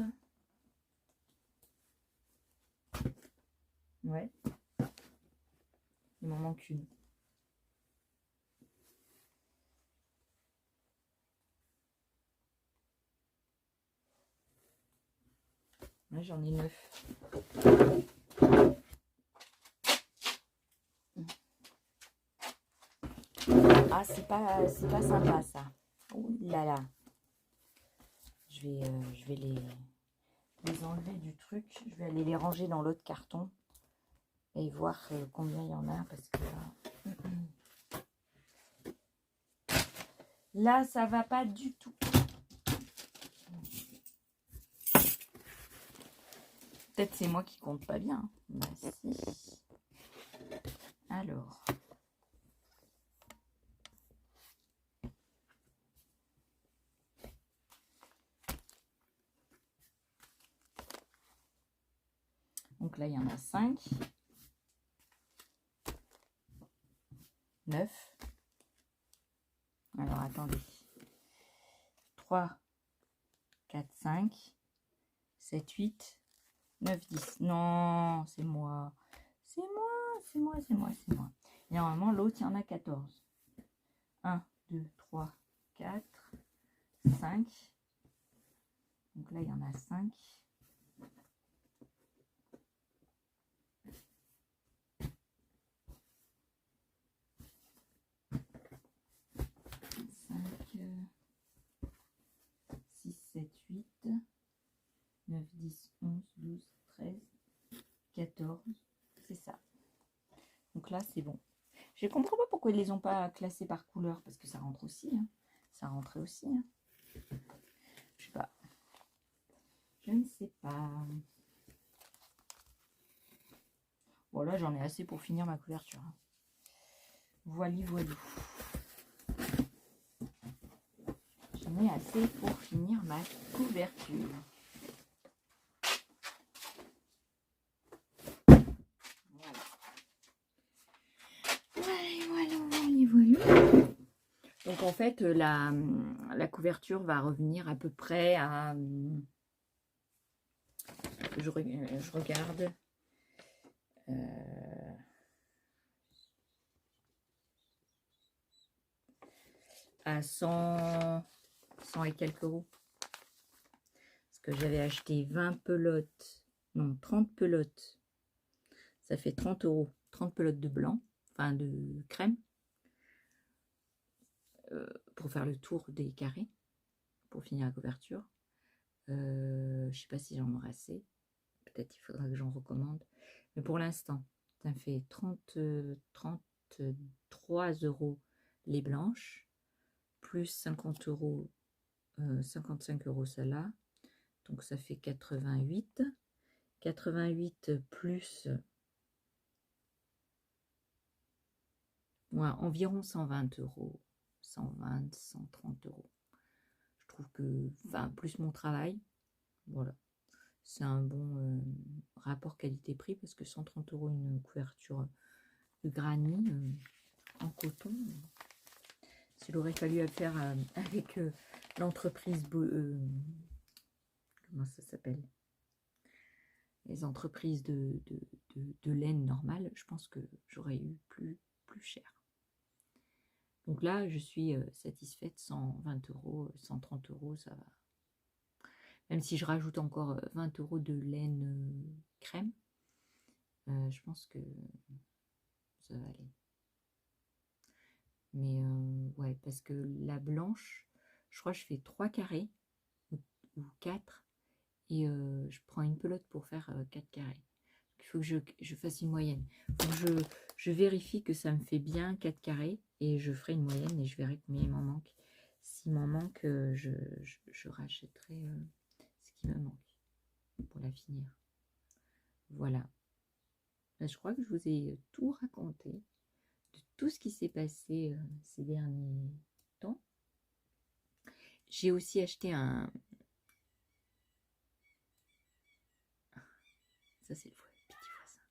Ouais. Il m'en manque une. Ouais, j'en ai 9. Ah, c'est pas sympa ça. Ouh là là. Je vais les enlever du truc. Je vais aller les ranger dans l'autre carton et voir combien il y en a parce que là, ça va pas du tout. Peut-être c'est moi qui compte pas bien. Bah si. Alors. Donc là, il y en a 5. 9. Alors, attendez. 3, 4, 5, 7, 8, 9, 10. Non, c'est moi. C'est moi, c'est moi, c'est moi, c'est moi. Et normalement, l'autre, il y en a 14. 1, 2, 3, 4, 5. Donc là, il y en a 5. 6, 7, 8, 9, 10, 11, 12, 13, 14. C'est ça. Donc là, c'est bon. Je ne comprends pas pourquoi ils ne les ont pas classés par couleur, parce que ça rentre aussi. Hein. Ça rentrait aussi. Hein. Je sais pas. Je ne sais pas. Bon, là, j'en ai assez pour finir ma couverture. Hein. Voilà, voilà. J'en ai assez pour finir ma couverture. Voilà. Voilà. Donc, en fait, la couverture va revenir à peu près à... Je regarde... à 100 et quelques euros. Parce que j'avais acheté 20 pelotes, non 30 pelotes. Ça fait 30 euros. 30 pelotes de blanc, enfin de crème. Pour faire le tour des carrés. Pour finir la couverture. Je sais pas si j'en aurai assez. Peut-être il faudra que j'en recommande. Mais pour l'instant, ça me fait 33 euros les blanches. Plus 50 euros, 55 euros celle-là. Donc ça fait 88. 88 plus ouais, environ 120 euros. 120, 130 euros. Je trouve que, enfin, plus mon travail, voilà. C'est un bon rapport qualité-prix parce que 130 euros une couverture de granit en coton. S'il aurait fallu le faire avec l'entreprise, comment ça s'appelle? Les entreprises de laine normale, je pense que j'aurais eu plus cher. Donc là, je suis satisfaite, 120 euros, 130 euros, ça va. Même si je rajoute encore 20 euros de laine crème, je pense que ça va aller. Mais ouais, parce que la blanche, je crois que je fais 3 carrés ou 4 et je prends une pelote pour faire 4 carrés. Il faut que je fasse une moyenne. Il faut que je vérifie que ça me fait bien 4 carrés et je ferai une moyenne et je verrai combien il m'en manque. s'il m'en manque, je rachèterai ce qui me manque pour la finir. Voilà. Ben, je crois que je vous ai tout raconté de tout ce qui s'est passé ces derniers temps. J'ai aussi acheté un... Ça, c'est le petit voisin.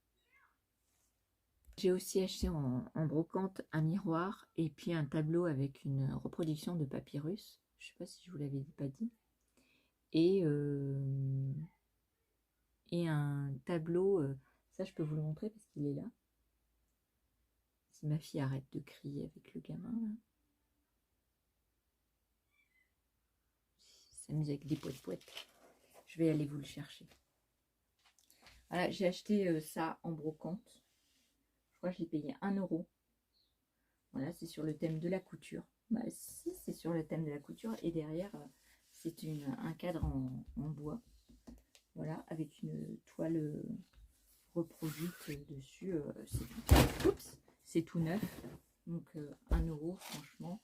J'ai aussi acheté en brocante un miroir et puis un tableau avec une reproduction de papyrus. Je ne sais pas si je vous l'avais pas dit. Et un tableau, ça je peux vous le montrer parce qu'il est là. Si ma fille arrête de crier avec le gamin, là. Il s'amuse avec des poètes-poètes. Je vais aller vous le chercher. Voilà, j'ai acheté ça en brocante. Je crois que j'ai payé 1 €. Voilà, c'est sur le thème de la couture. Bah si, c'est sur le thème de la couture. Et derrière, c'est un cadre en bois. Voilà, avec une toile reproduite dessus. C'est tout neuf. Donc 1 €, franchement.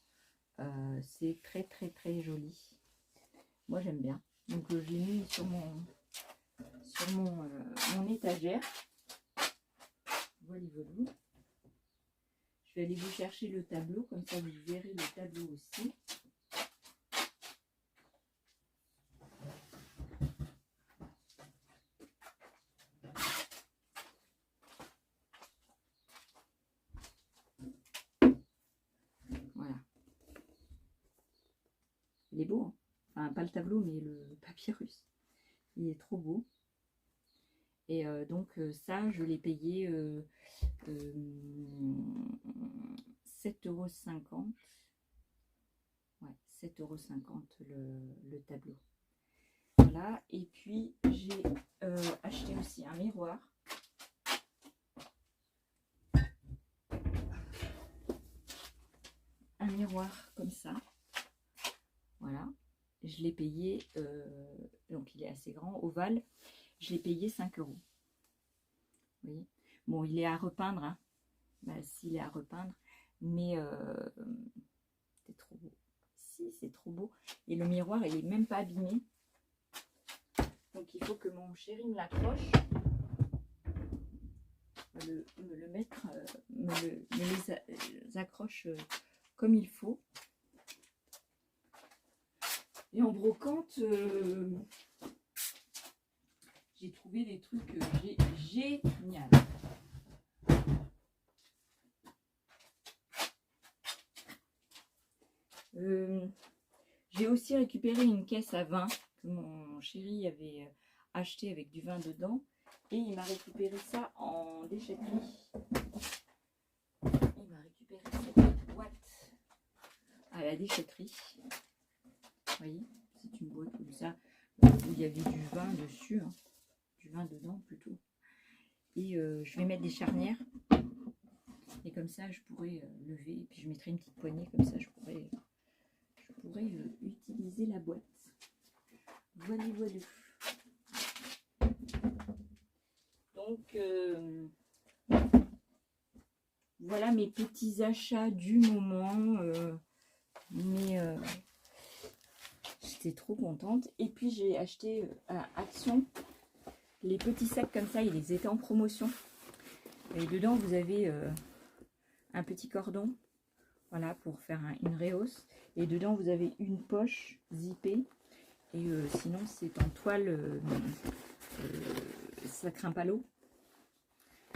C'est très très très joli. Moi j'aime bien. Donc je l'ai mis sur mon étagère. Voilà, voilà. Je vais aller vous chercher le tableau, comme ça vous verrez le tableau aussi. Voilà. Il est beau, hein. Enfin, pas le tableau, mais le papyrus. Il est trop beau. Et donc ça, je l'ai payé 7,50 €. Ouais, 7,50 € le tableau. Voilà. Et puis j'ai acheté aussi un miroir. Un miroir comme ça. Voilà. Je l'ai payé, donc il est assez grand, ovale. Je l'ai payé 5 €. Vous voyez. Bon, il est à repeindre, hein. Bah, s'il est à repeindre, mais c'est trop beau. Si, c'est trop beau. Et le miroir, il est même pas abîmé. Donc il faut que mon chéri me l'accroche, me le mettre, me les accroche comme il faut. Et en brocante, j'ai trouvé des trucs géniaux. J'ai aussi récupéré une caisse à vin que mon chéri avait acheté avec du vin dedans. Et il m'a récupéré ça en déchetterie. Il m'a récupéré cette boîte à la déchetterie. Vous voyez, c'est une boîte comme ça, où il y avait du vin dessus, hein, du vin dedans plutôt. Et je vais mettre des charnières. Et comme ça, je pourrais lever. Et puis je mettrai une petite poignée, comme ça, je pourrais utiliser la boîte. Voilà, voilà. Donc, voilà mes petits achats du moment. Mais j'étais trop contente. Et puis, j'ai acheté à Action les petits sacs comme ça. Ils étaient en promotion. Et dedans, vous avez un petit cordon. Voilà, pour faire une rehausse. Et dedans, vous avez une poche zippée. Et sinon, c'est en toile. Ça craint pas l'eau.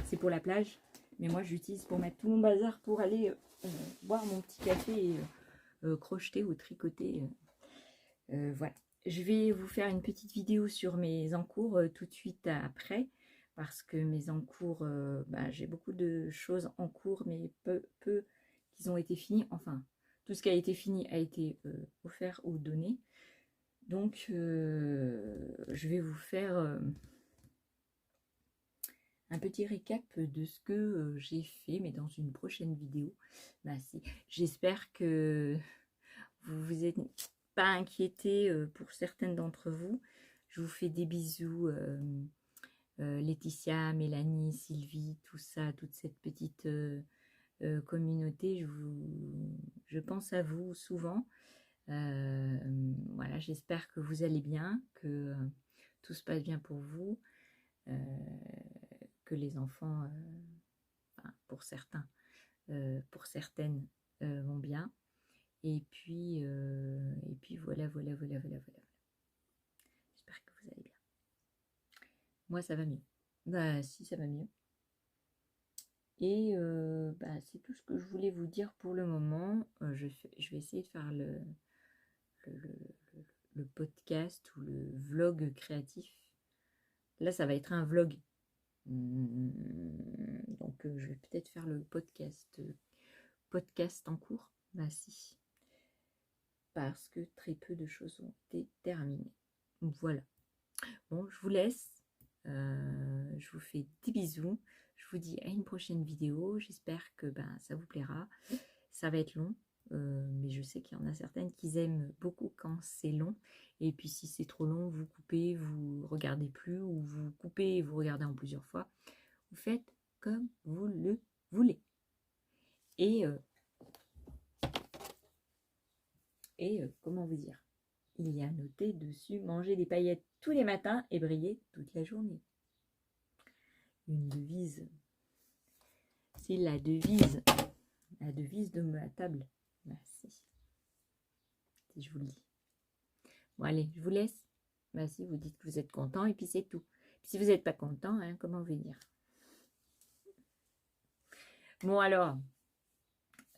C'est pour la plage. Mais moi, j'utilise pour mettre tout mon bazar pour aller boire mon petit café et crocheter ou tricoter. Voilà. Je vais vous faire une petite vidéo sur mes encours tout de suite après. Parce que mes encours, j'ai beaucoup de choses en cours, mais peu qui ont été finis. Enfin, tout ce qui a été fini a été offert ou donné. Donc, je vais vous faire un petit récap de ce que j'ai fait, mais dans une prochaine vidéo. J'espère que vous ne vous êtes pas inquiétés pour certaines d'entre vous. Je vous fais des bisous. Laetitia, Mélanie, Sylvie, tout ça, toute cette petite communauté, je pense à vous souvent. Voilà, j'espère que vous allez bien, que tout se passe bien pour vous, que les enfants, enfin, pour certains, pour certaines, vont bien. Et puis voilà, voilà, voilà, voilà, voilà. J'espère que vous allez bien. Moi, ça va mieux. Bah, si, ça va mieux. Et bah, c'est tout ce que je voulais vous dire pour le moment. Je vais essayer de faire le, le podcast ou le vlog créatif. Là, ça va être un vlog. Donc, je vais peut-être faire le podcast en cours. Bah, si. Parce que très peu de choses ont été terminées. Voilà. Bon, je vous laisse. Je vous fais des bisous. Je vous dis à une prochaine vidéo. J'espère que ça vous plaira. Ça va être long. Mais je sais qu'il y en a certaines qui aiment beaucoup quand c'est long. Et puis si c'est trop long, vous coupez, vous regardez plus, ou vous coupez et vous regardez en plusieurs fois. Vous faites comme vous le voulez. Et comment vous dire, il y a noté dessus manger des paillettes tous les matins et briller toute la journée. Une devise. C'est la devise de ma table. Merci. Si je vous le dis. Bon, allez, je vous laisse. Bah, si vous dites que vous êtes content, et puis c'est tout. Puis si vous n'êtes pas content, hein, comment vous dire? Bon, alors,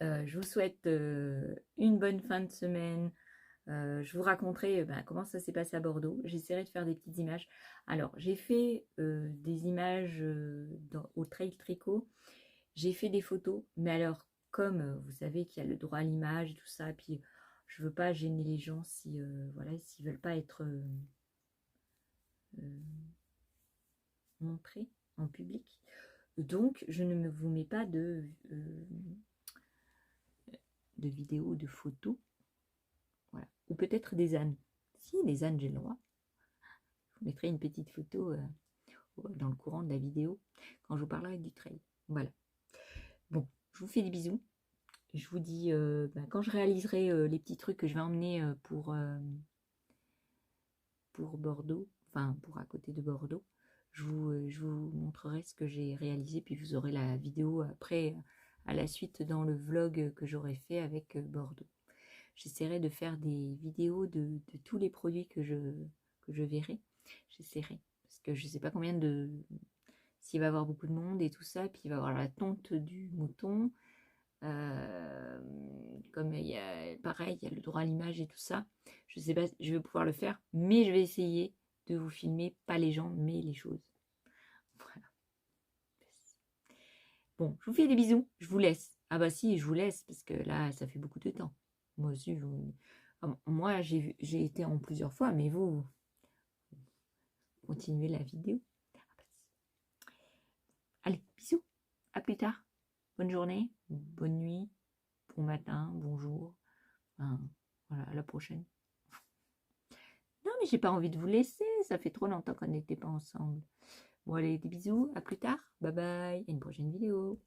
je vous souhaite une bonne fin de semaine. Je vous raconterai comment ça s'est passé à Bordeaux. J'essaierai de faire des petites images. Alors, j'ai fait des images au Trail Tricot. J'ai fait des photos, mais alors, comme vous savez qu'il y a le droit à l'image et tout ça, puis je veux pas gêner les gens si voilà, s'ils veulent pas être montrés en public. Donc, je ne vous mets pas de vidéos, de photos. Voilà. Ou peut-être des ânes. Si, des ânes, j'ai le droit. Je vous mettrai une petite photo dans le courant de la vidéo quand je vous parlerai du trail. Voilà. Bon, je vous fais des bisous. Je vous dis, quand je réaliserai les petits trucs que je vais emmener pour Bordeaux, enfin pour à côté de Bordeaux, je vous montrerai ce que j'ai réalisé, puis vous aurez la vidéo après à la suite dans le vlog que j'aurai fait avec Bordeaux. J'essaierai de faire des vidéos de tous les produits que je verrai. J'essaierai, parce que je ne sais pas combien s'il va y avoir beaucoup de monde et tout ça, puis il va y avoir la tonte du mouton. Comme il y a, pareil, il y a le droit à l'image et tout ça. Je sais pas si je vais pouvoir le faire, mais je vais essayer de vous filmer, pas les gens, mais les choses. Voilà. Bon, je vous fais des bisous, je vous laisse. Ah bah si, je vous laisse, parce que là, ça fait beaucoup de temps. Moi aussi, moi j'ai été en plusieurs fois, mais vous continuez la vidéo. Allez, bisous, à plus tard. Bonne journée, bonne nuit, bon matin, bonjour. Voilà, à la prochaine. Non, mais j'ai pas envie de vous laisser. Ça fait trop longtemps qu'on n'était pas ensemble. Bon, allez, des bisous. À plus tard. Bye bye. À une prochaine vidéo.